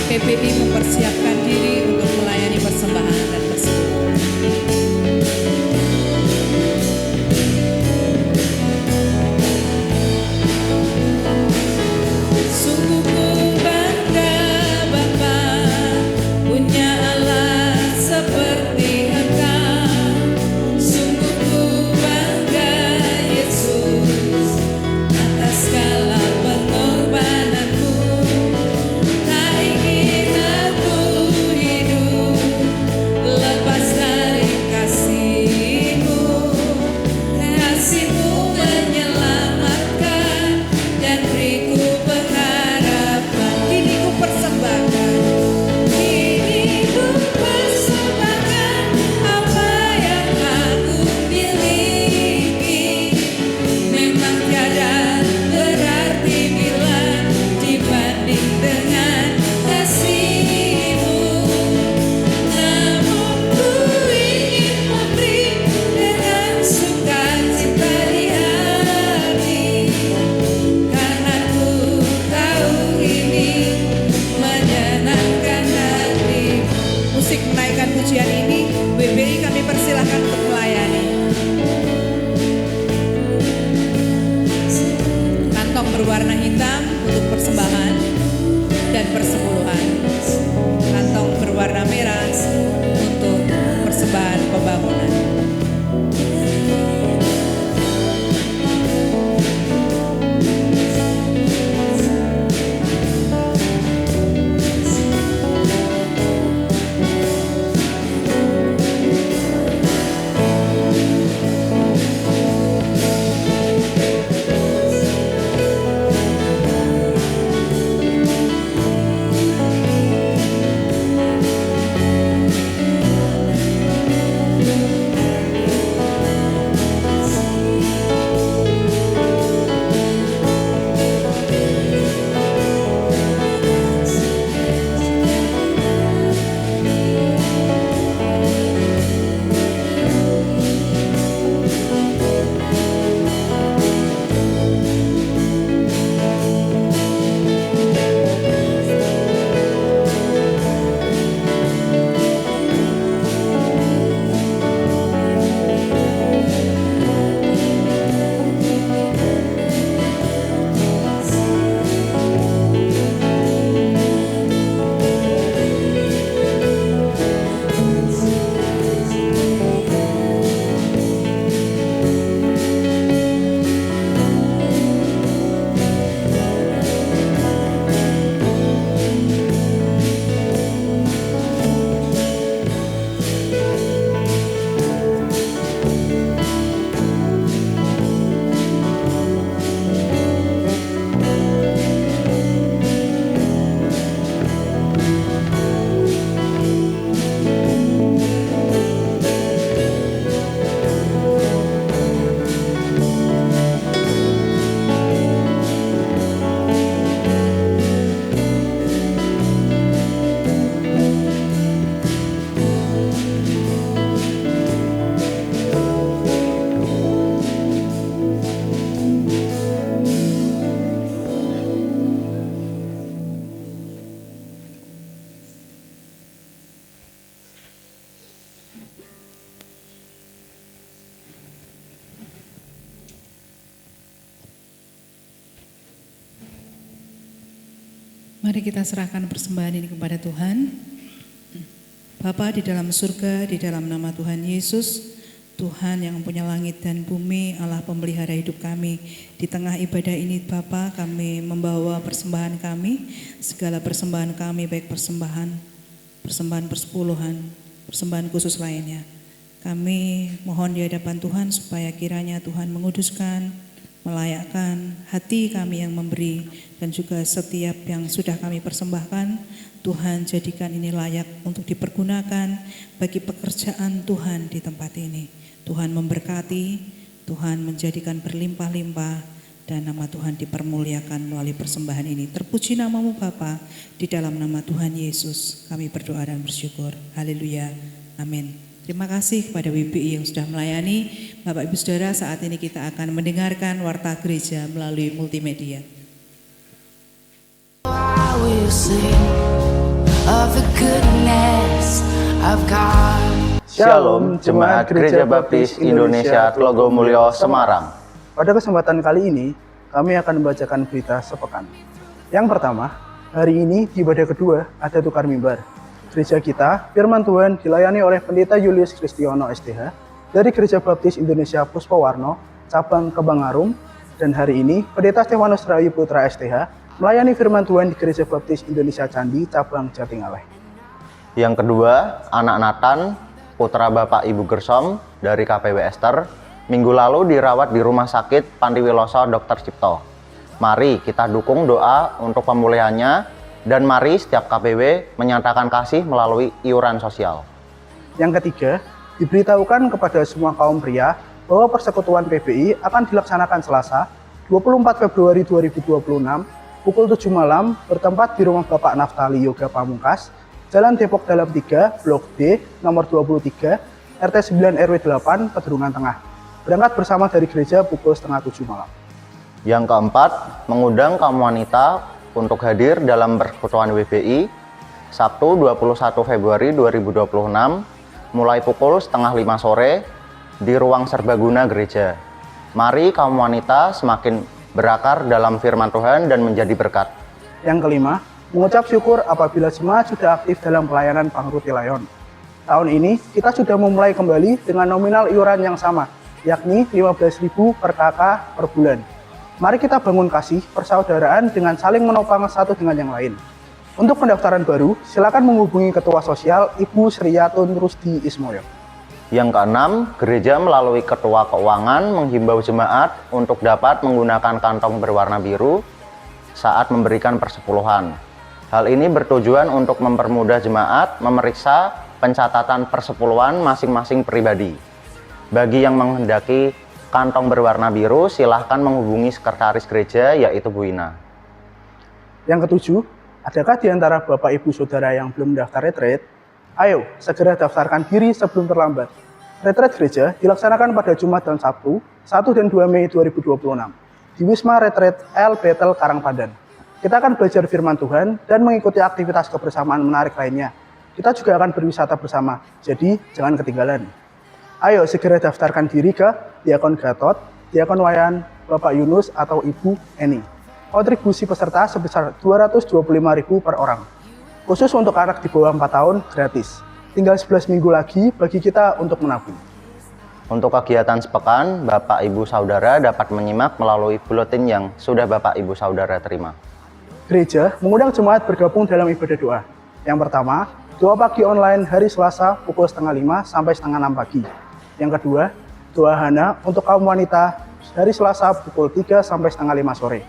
[SPEAKER 1] PPI mempersiapkan diri untuk melayani persembahan dan persekutuan. Sungguh ku bangga Bapa, punya Allah seperti Engkau. Sungguh ku bangga Yesus atas segala pengorbananmu. Tak ingin aku hidup lepas dari kasih-Mu. Kasih-Mu menyelamatkan dan beriku pengharapan. Kini ku persembahkan, kini ku persembahkan apa yang aku miliki. Memang tiada berarti bila dibanding dengan kasih-Mu. Namun ku ingin memberi dengan sukacita di hati, karena ku tahu ini menyenangkan hati. Musik menaikkan pujian ini, BBI kami persilahkan untuk melayani. Kantong berwarna hitam untuk persembahan dan persepuluhan. Kantong berwarna merah untuk persembahan pembangunan. Mari kita serahkan persembahan ini kepada Tuhan. Bapa di dalam surga, di dalam nama Tuhan Yesus, Tuhan yang punya langit dan bumi, Allah pemelihara hidup kami. Di tengah ibadah ini Bapa, kami membawa persembahan kami, segala persembahan kami, baik persembahan persepuluhan, persembahan khusus lainnya. Kami mohon di hadapan Tuhan supaya kiranya Tuhan menguduskan, melayakkan hati kami yang memberi dan juga setiap yang sudah kami persembahkan. Tuhan, jadikan ini layak untuk dipergunakan bagi pekerjaan Tuhan di tempat ini. Tuhan memberkati, Tuhan menjadikan berlimpah-limpah, dan nama Tuhan dipermuliakan melalui persembahan ini. Terpuji namamu Bapa, di dalam nama Tuhan Yesus kami berdoa dan bersyukur. Haleluya, amin. Terima kasih kepada WBI yang sudah melayani. Bapak Ibu Saudara, saat ini kita akan mendengarkan warta gereja melalui multimedia.
[SPEAKER 4] I will sing of the goodness of God.
[SPEAKER 5] Shalom, Jemaat Gereja Baptis Indonesia Tlogomulyo Semarang.
[SPEAKER 6] Pada kesempatan kali ini, kami akan membacakan berita sepekan. Yang pertama, hari ini di ibadah kedua ada tukar mimbar. Gereja kita, Firman Tuhan dilayani oleh Pendeta Julius Kristiono STH dari Gereja Baptis Indonesia Puspawarno, cabang Kebangarum, dan hari ini Pendeta Stefanus Rahayu Putra STH melayani Firman Tuhan di Gereja Baptis Indonesia Candi, cabang Jatingaleh.
[SPEAKER 5] Yang kedua, anak Nathan, putra Bapak Ibu Gersom dari KPW Ester, minggu lalu dirawat di Rumah Sakit Pantiwiloso Dr. Cipto. Mari kita dukung doa untuk pemulihannya, dan mari setiap KPW menyatakan kasih melalui iuran sosial.
[SPEAKER 6] Yang ketiga, diberitahukan kepada semua kaum pria bahwa persekutuan PBI akan dilaksanakan Selasa 24 Februari 2026 pukul 7 malam bertempat di rumah Bapak Naftali Yoga Pamungkas, Jalan Depok Dalam 3, Blok D, nomor 23, RT 9 RW 8, Pedurungan Tengah. Berangkat bersama dari gereja pukul 6:30 malam.
[SPEAKER 5] Yang keempat, mengundang kaum wanita untuk hadir dalam persekutuan WBI Sabtu 21 Februari 2026 mulai pukul 4:30 sore di ruang serbaguna gereja. Mari kaum wanita semakin berakar dalam firman Tuhan dan menjadi berkat.
[SPEAKER 6] Yang kelima, mengucap syukur apabila jemaat sudah aktif dalam pelayanan Pangruti Layon. Tahun ini kita sudah memulai kembali dengan nominal iuran yang sama, yakni 15.000 per kakak per bulan. Mari kita bangun kasih persaudaraan dengan saling menopang satu dengan yang lain. Untuk pendaftaran baru, silakan menghubungi Ketua Sosial Ibu Sriyatun Rusdi Ismoyo.
[SPEAKER 5] Yang keenam, gereja melalui Ketua Keuangan menghimbau jemaat untuk dapat menggunakan kantong berwarna biru saat memberikan persepuluhan. Hal ini bertujuan untuk mempermudah jemaat memeriksa pencatatan persepuluhan masing-masing pribadi. Bagi yang menghendaki kantong berwarna biru, silahkan menghubungi sekretaris gereja, yaitu Bu Ina.
[SPEAKER 6] Yang ketujuh, adakah di antara Bapak Ibu Saudara yang belum daftar retreat? Ayo, segera daftarkan diri sebelum terlambat. Retreat gereja dilaksanakan pada Jumat dan Sabtu, 1 dan 2 Mei 2026, di Wisma Retreat L Betel Karangpadan. Kita akan belajar firman Tuhan dan mengikuti aktivitas kebersamaan menarik lainnya. Kita juga akan berwisata bersama, jadi jangan ketinggalan. Ayo segera daftarkan diri ke Diakon Gatot, Diakon Wayan, Bapak Yunus atau Ibu Eni. Kontribusi peserta sebesar 225.000 per orang. Khusus untuk anak di bawah 4 tahun gratis. Tinggal 11 minggu lagi bagi kita untuk menabung.
[SPEAKER 5] Untuk kegiatan sepekan, Bapak Ibu Saudara dapat menyimak melalui buletin yang sudah Bapak Ibu Saudara terima.
[SPEAKER 6] Gereja mengundang jemaat bergabung dalam ibadah doa. Yang pertama, doa pagi online hari Selasa pukul 5:30 sampai 5:30 pagi. Yang kedua, doa Hana untuk kaum wanita hari Selasa pukul 3 sampai 4:30 sore.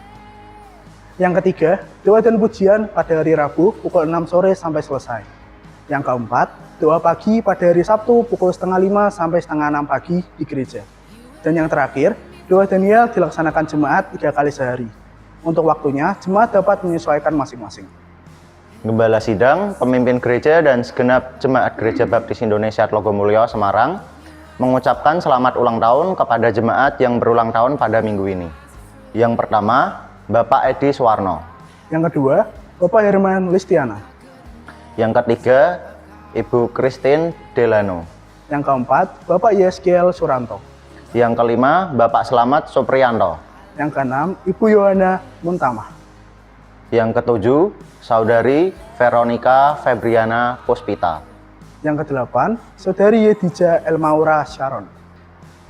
[SPEAKER 6] Yang ketiga, doa dan pujian pada hari Rabu pukul 6 sore sampai selesai. Yang keempat, doa pagi pada hari Sabtu pukul 5:30 sampai 5:30 pagi di gereja. Dan yang terakhir, doa Daniel dilaksanakan jemaat 3 kali sehari. Untuk waktunya, jemaat dapat menyesuaikan masing-masing.
[SPEAKER 5] Gembala Sidang, pemimpin gereja dan segenap jemaat Gereja Baptis Indonesia Tlogomulyo Semarang mengucapkan selamat ulang tahun kepada jemaat yang berulang tahun pada minggu ini. Yang pertama, Bapak Edi Suwarno.
[SPEAKER 6] Yang kedua, Bapak Herman Listiana.
[SPEAKER 5] Yang ketiga, Ibu Christine Delano.
[SPEAKER 6] Yang keempat, Bapak Yeskiel Suranto.
[SPEAKER 5] Yang kelima, Bapak Selamat Supriyanto.
[SPEAKER 6] Yang keenam, Ibu Yohana Muntamah.
[SPEAKER 5] Yang ketujuh, Saudari Veronica Febriana Puspita.
[SPEAKER 6] Yang kedelapan, Saudari Yedija Elmaura Sharon.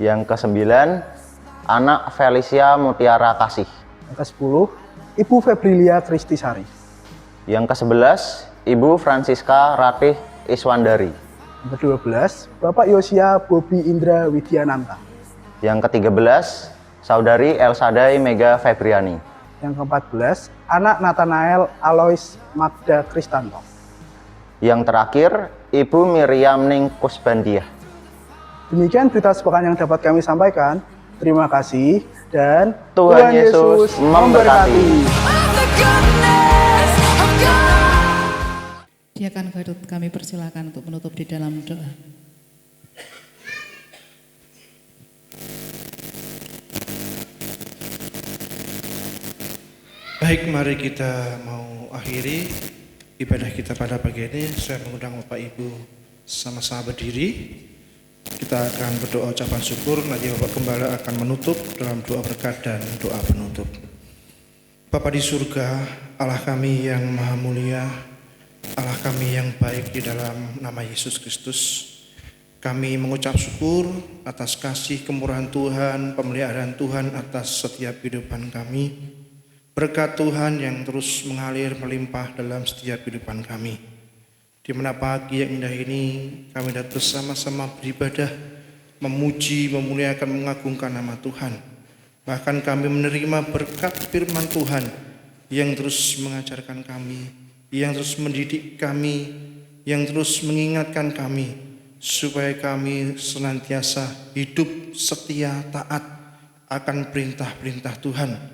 [SPEAKER 5] Yang kesembilan, Anak Felicia Mutiara Kasih.
[SPEAKER 6] Yang ke-10, Ibu Febrilia Kristisari.
[SPEAKER 5] Yang ke-11, Ibu Francisca Ratih Iswandari.
[SPEAKER 6] Yang ke-12, Bapak Yosia Bobi Indra Widiananta.
[SPEAKER 5] Yang ke-13, Saudari Elsadai Mega Febriani.
[SPEAKER 6] Yang ke-14, anak Nathanael Alois Magda Kristanto.
[SPEAKER 5] Yang terakhir, Ibu Miriam Ning Kusbandiah.
[SPEAKER 6] Demikian berita sepekan yang dapat kami sampaikan. Terima kasih dan
[SPEAKER 5] Tuhan Yesus memberkati.
[SPEAKER 1] Diakan Garut, kami persilakan untuk menutup di dalam doa.
[SPEAKER 7] Baik, mari kita mau akhiri ibadah kita pada pagi ini. Saya mengundang Bapak Ibu sama-sama berdiri. Kita akan berdoa ucapan syukur. Nanti Bapak Gembala akan menutup dalam doa berkat dan doa penutup. Bapa di surga, Allah kami yang maha mulia, Allah kami yang baik di dalam nama Yesus Kristus, kami mengucap syukur atas kasih kemurahan Tuhan, pemeliharaan Tuhan atas setiap kehidupan kami. Berkat Tuhan yang terus mengalir melimpah dalam setiap kehidupan kami. Di mana pagi yang indah ini kami dapat bersama-sama beribadah, memuji, memuliakan, mengagungkan nama Tuhan. Bahkan kami menerima berkat firman Tuhan yang terus mengajarkan kami, yang terus mendidik kami, yang terus mengingatkan kami, supaya kami senantiasa hidup setia taat akan perintah-perintah Tuhan.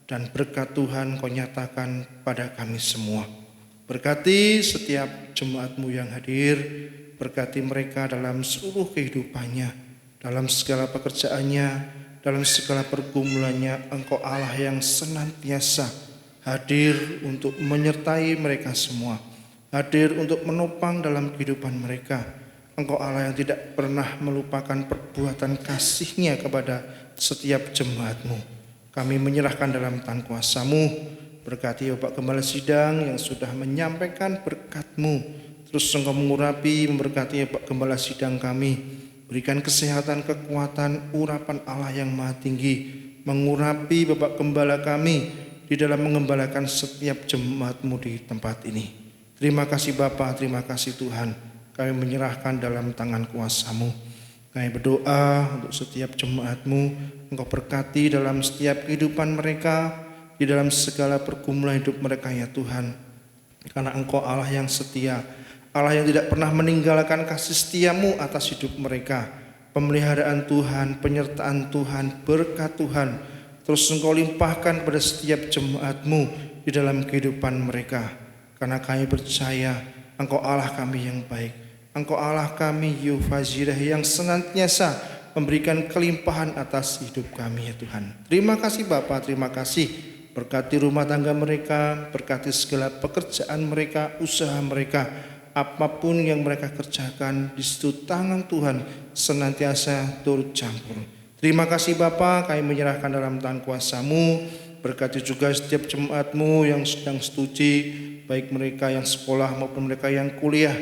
[SPEAKER 7] Dan berkat Tuhan Kau nyatakan pada kami semua. Berkati setiap jemaat-Mu yang hadir, berkati mereka dalam seluruh kehidupannya, dalam segala pekerjaannya, dalam segala pergumulannya. Engkau Allah yang senantiasa hadir untuk menyertai mereka semua, hadir untuk menopang dalam kehidupan mereka. Engkau Allah yang tidak pernah melupakan perbuatan kasih-Nya kepada setiap jemaat-Mu. Kami menyerahkan dalam tangan kuasa-Mu. Berkati Bapak Gembala Sidang yang sudah menyampaikan berkat-Mu. Terus Engkau mengurapi, memberkati Bapak Gembala Sidang kami. Berikan kesehatan, kekuatan, urapan Allah yang maha tinggi. Mengurapi Bapak Gembala kami di dalam mengembalakan setiap jemaat-Mu di tempat ini. Terima kasih Bapa, terima kasih Tuhan. Kami menyerahkan dalam tangan kuasa-Mu. Kami berdoa untuk setiap jemaat-Mu. Engkau berkati dalam setiap kehidupan mereka, di dalam segala pergumulan hidup mereka ya Tuhan. Karena Engkau Allah yang setia, Allah yang tidak pernah meninggalkan kasih setia-Mu atas hidup mereka. Pemeliharaan Tuhan, penyertaan Tuhan, berkat Tuhan, terus Engkau limpahkan pada setiap jemaat-Mu di dalam kehidupan mereka. Karena kami percaya Engkau Allah kami yang baik. Engkau Allah kami Yehova Jireh yang senantiasa memberikan kelimpahan atas hidup kami ya Tuhan. Terima kasih Bapa, terima kasih. Berkati rumah tangga mereka, berkati segala pekerjaan mereka, usaha mereka, apapun yang mereka kerjakan, di situ tangan Tuhan senantiasa turut campur. Terima kasih Bapa, kami menyerahkan dalam tangan kuasa-Mu. Berkati juga setiap jemaat-Mu yang sedang studi, baik mereka yang sekolah maupun mereka yang kuliah.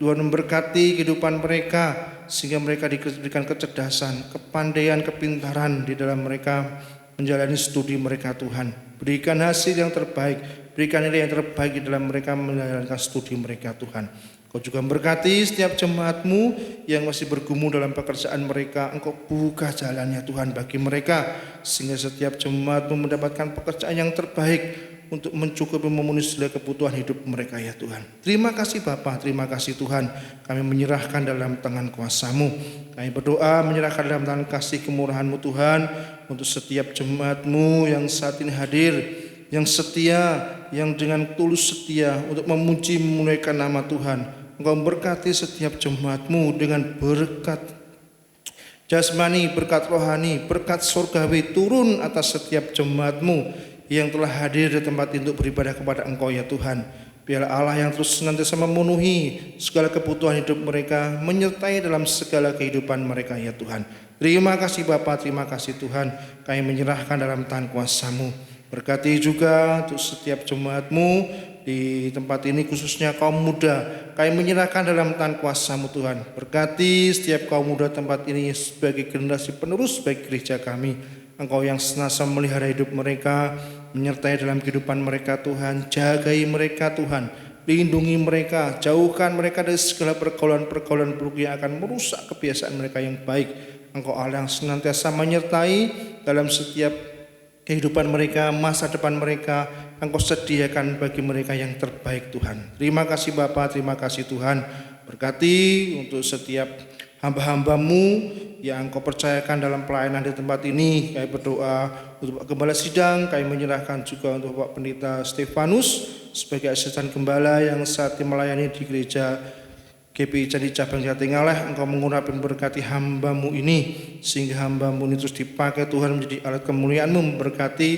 [SPEAKER 7] Tuhan memberkati kehidupan mereka, sehingga mereka diberikan kecerdasan, kepandaian, kepintaran di dalam mereka menjalani studi mereka Tuhan. Berikan hasil yang terbaik, berikan nilai yang terbaik di dalam mereka menjalankan studi mereka Tuhan. Kau juga memberkati setiap jemaat-Mu yang masih bergumul dalam pekerjaan mereka. Engkau buka jalannya Tuhan bagi mereka, sehingga setiap jemaat-Mu mendapatkan pekerjaan yang terbaik untuk mencukupi memenuhi segala kebutuhan hidup mereka ya Tuhan. Terima kasih Bapa, terima kasih Tuhan. Kami menyerahkan dalam tangan kuasa-Mu. Kami berdoa menyerahkan dalam tangan kasih kemurahan-Mu Tuhan, untuk setiap jemaat-Mu yang saat ini hadir, yang setia, yang dengan tulus setia untuk memuji memuliakan nama Tuhan. Engkau memberkati setiap jemaat-Mu dengan berkat jasmani, berkat rohani, berkat surgawi turun atas setiap jemaat-Mu yang telah hadir di tempat untuk beribadah kepada Engkau ya Tuhan. Biarlah Allah yang terus senantiasa memenuhi segala kebutuhan hidup mereka, menyertai dalam segala kehidupan mereka ya Tuhan. Terima kasih Bapa, terima kasih Tuhan. Kami menyerahkan dalam tangan kuasa-Mu. Berkati juga untuk setiap jemaat-Mu di tempat ini, khususnya kaum muda. Kami menyerahkan dalam tangan kuasa-Mu Tuhan. Berkati setiap kaum muda tempat ini sebagai generasi penerus bagi gereja kami. Engkau yang senantiasa memelihara hidup mereka, menyertai dalam kehidupan mereka Tuhan. Jagai mereka Tuhan, lindungi mereka, jauhkan mereka dari segala pergaulan-pergaulan buruk yang akan merusak kebiasaan mereka yang baik. Engkau Allah yang senantiasa menyertai dalam setiap kehidupan mereka, masa depan mereka. Engkau sediakan bagi mereka yang terbaik Tuhan. Terima kasih Bapa, terima kasih Tuhan. Berkati untuk setiap hamba-hambamu yang Engkau percayakan dalam pelayanan di tempat ini. Kami berdoa untuk Pak Gembala Sidang, kami menyerahkan juga untuk Pak Pendeta Stefanus sebagai asisten gembala yang saat ini melayani di gereja GPI Candi Cabang Jatingaleh. Engkau mengurapi berkati hambamu ini, sehingga hambamu ini terus dipakai Tuhan menjadi alat kemuliaan-Mu, memberkati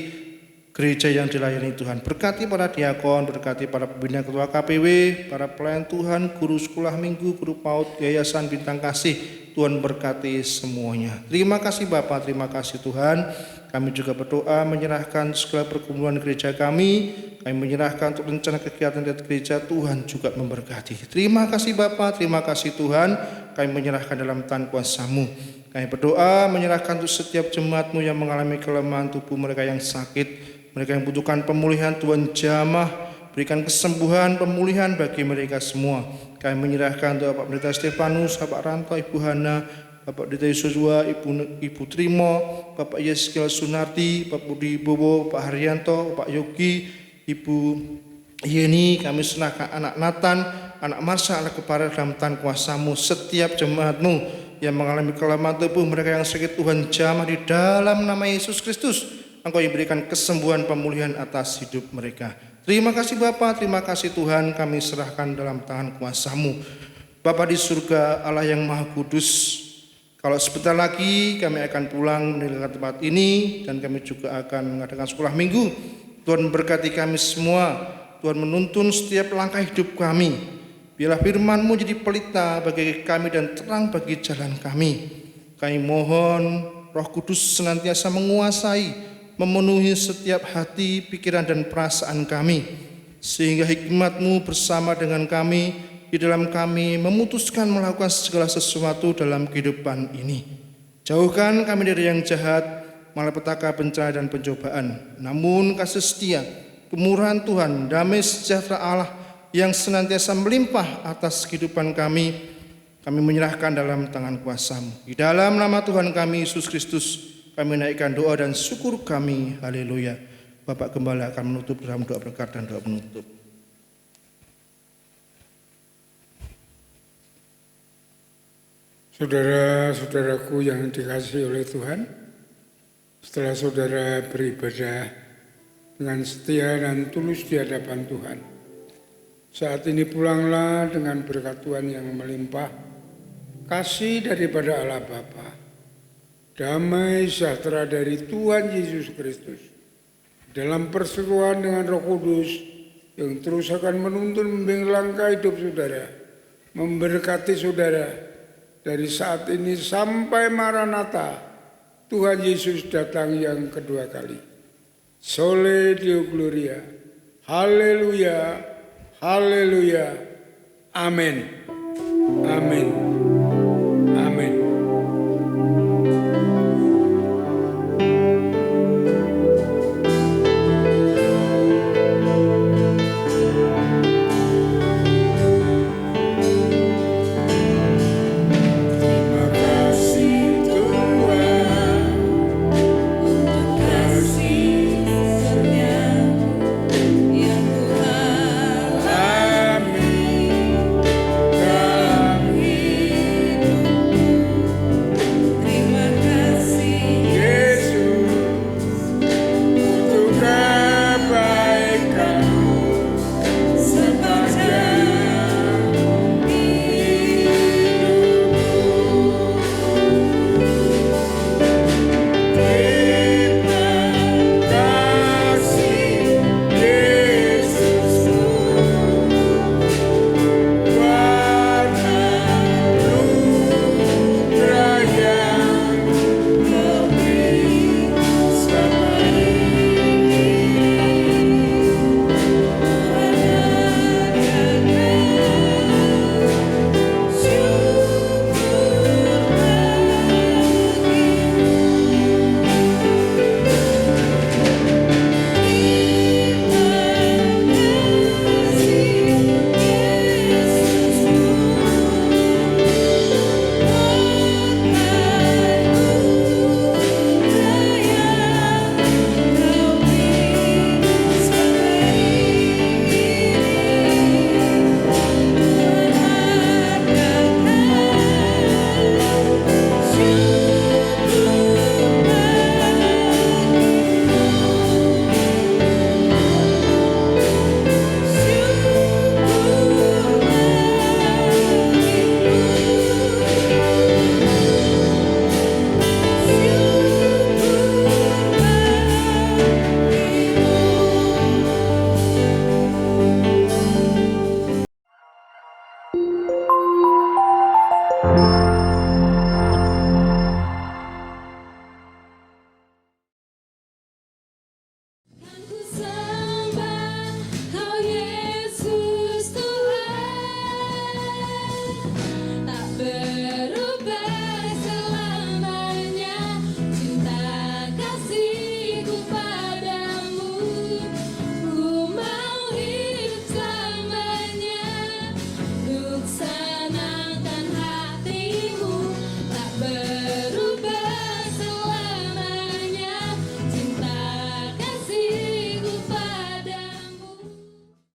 [SPEAKER 7] gereja yang dilayani Tuhan. Berkati para diakon, berkati para pembina ketua KPW, para pelayan Tuhan, guru sekolah minggu, guru PAUD, Yayasan Bintang Kasih. Tuhan berkati semuanya. Terima kasih Bapa, terima kasih Tuhan. Kami juga berdoa menyerahkan segala pergumulan gereja kami. Kami menyerahkan untuk rencana kegiatan dari gereja, Tuhan juga memberkati. Terima kasih Bapa, terima kasih Tuhan. Kami menyerahkan dalam tangan kuasa-Mu. Kami berdoa menyerahkan untuk setiap jemaat-Mu yang mengalami kelemahan tubuh, mereka yang sakit, mereka yang membutuhkan pemulihan. Tuhan jamah, berikan kesembuhan, pemulihan bagi mereka semua. Kami menyerahkan untuk Bapak Pendeta Stefanus, Bapak Ranto, Ibu Hana, Bapak Pendeta Yosua, Ibu Trimo, Bapak Yeskiel Sunardi, Bapak Budi Bowo, Pak Haryanto, Pak Yogi, Ibu Yeni. Kami serahkan anak Nathan, anak Marsha, anak Kepara dalam tangan kuasa-Mu. Setiap jemaat-Mu yang mengalami kelemahan tubuh, mereka yang sakit, Tuhan jamah di dalam nama Yesus Kristus. Engkau yang berikan kesembuhan, pemulihan atas hidup mereka. Terima kasih Bapa, terima kasih Tuhan. Kami serahkan dalam tangan kuasa-Mu. Bapa di surga, Allah yang Maha Kudus, kalau sebentar lagi kami akan pulang meninggalkan tempat ini, dan kami juga akan mengadakan sekolah minggu. Tuhan berkati kami semua. Tuhan menuntun setiap langkah hidup kami. Biarlah firman-Mu jadi pelita bagi kami dan terang bagi jalan kami. Kami mohon Roh Kudus senantiasa menguasai, memenuhi setiap hati, pikiran dan perasaan kami, sehingga hikmat-Mu bersama dengan kami, di dalam kami memutuskan melakukan segala sesuatu dalam kehidupan ini. Jauhkan kami dari yang jahat, malapetaka, bencana dan pencobaan. Namun kasih setia, kemurahan Tuhan, damai sejahtera Allah yang senantiasa melimpah atas kehidupan kami, kami menyerahkan dalam tangan kuasa-Mu. Di dalam nama Tuhan kami Yesus Kristus, kami naikkan doa dan syukur kami. Haleluya. Bapak Gembala akan menutup dalam doa berkat dan doa penutup.
[SPEAKER 2] Saudara-saudaraku yang dikasihi oleh Tuhan, setelah saudara beribadah dengan setia dan tulus di hadapan Tuhan, saat ini pulanglah dengan berkat Tuhan yang melimpah, kasih daripada Allah Bapa, damai sejahtera dari Tuhan Yesus Kristus, dalam persekutuan dengan Roh Kudus yang terus akan menuntun membimbing langkah hidup saudara, memberkati saudara dari saat ini sampai Maranatha, Tuhan Yesus datang yang kedua kali. Sole Deo Gloria. Haleluya. Haleluya. Amin. Amin.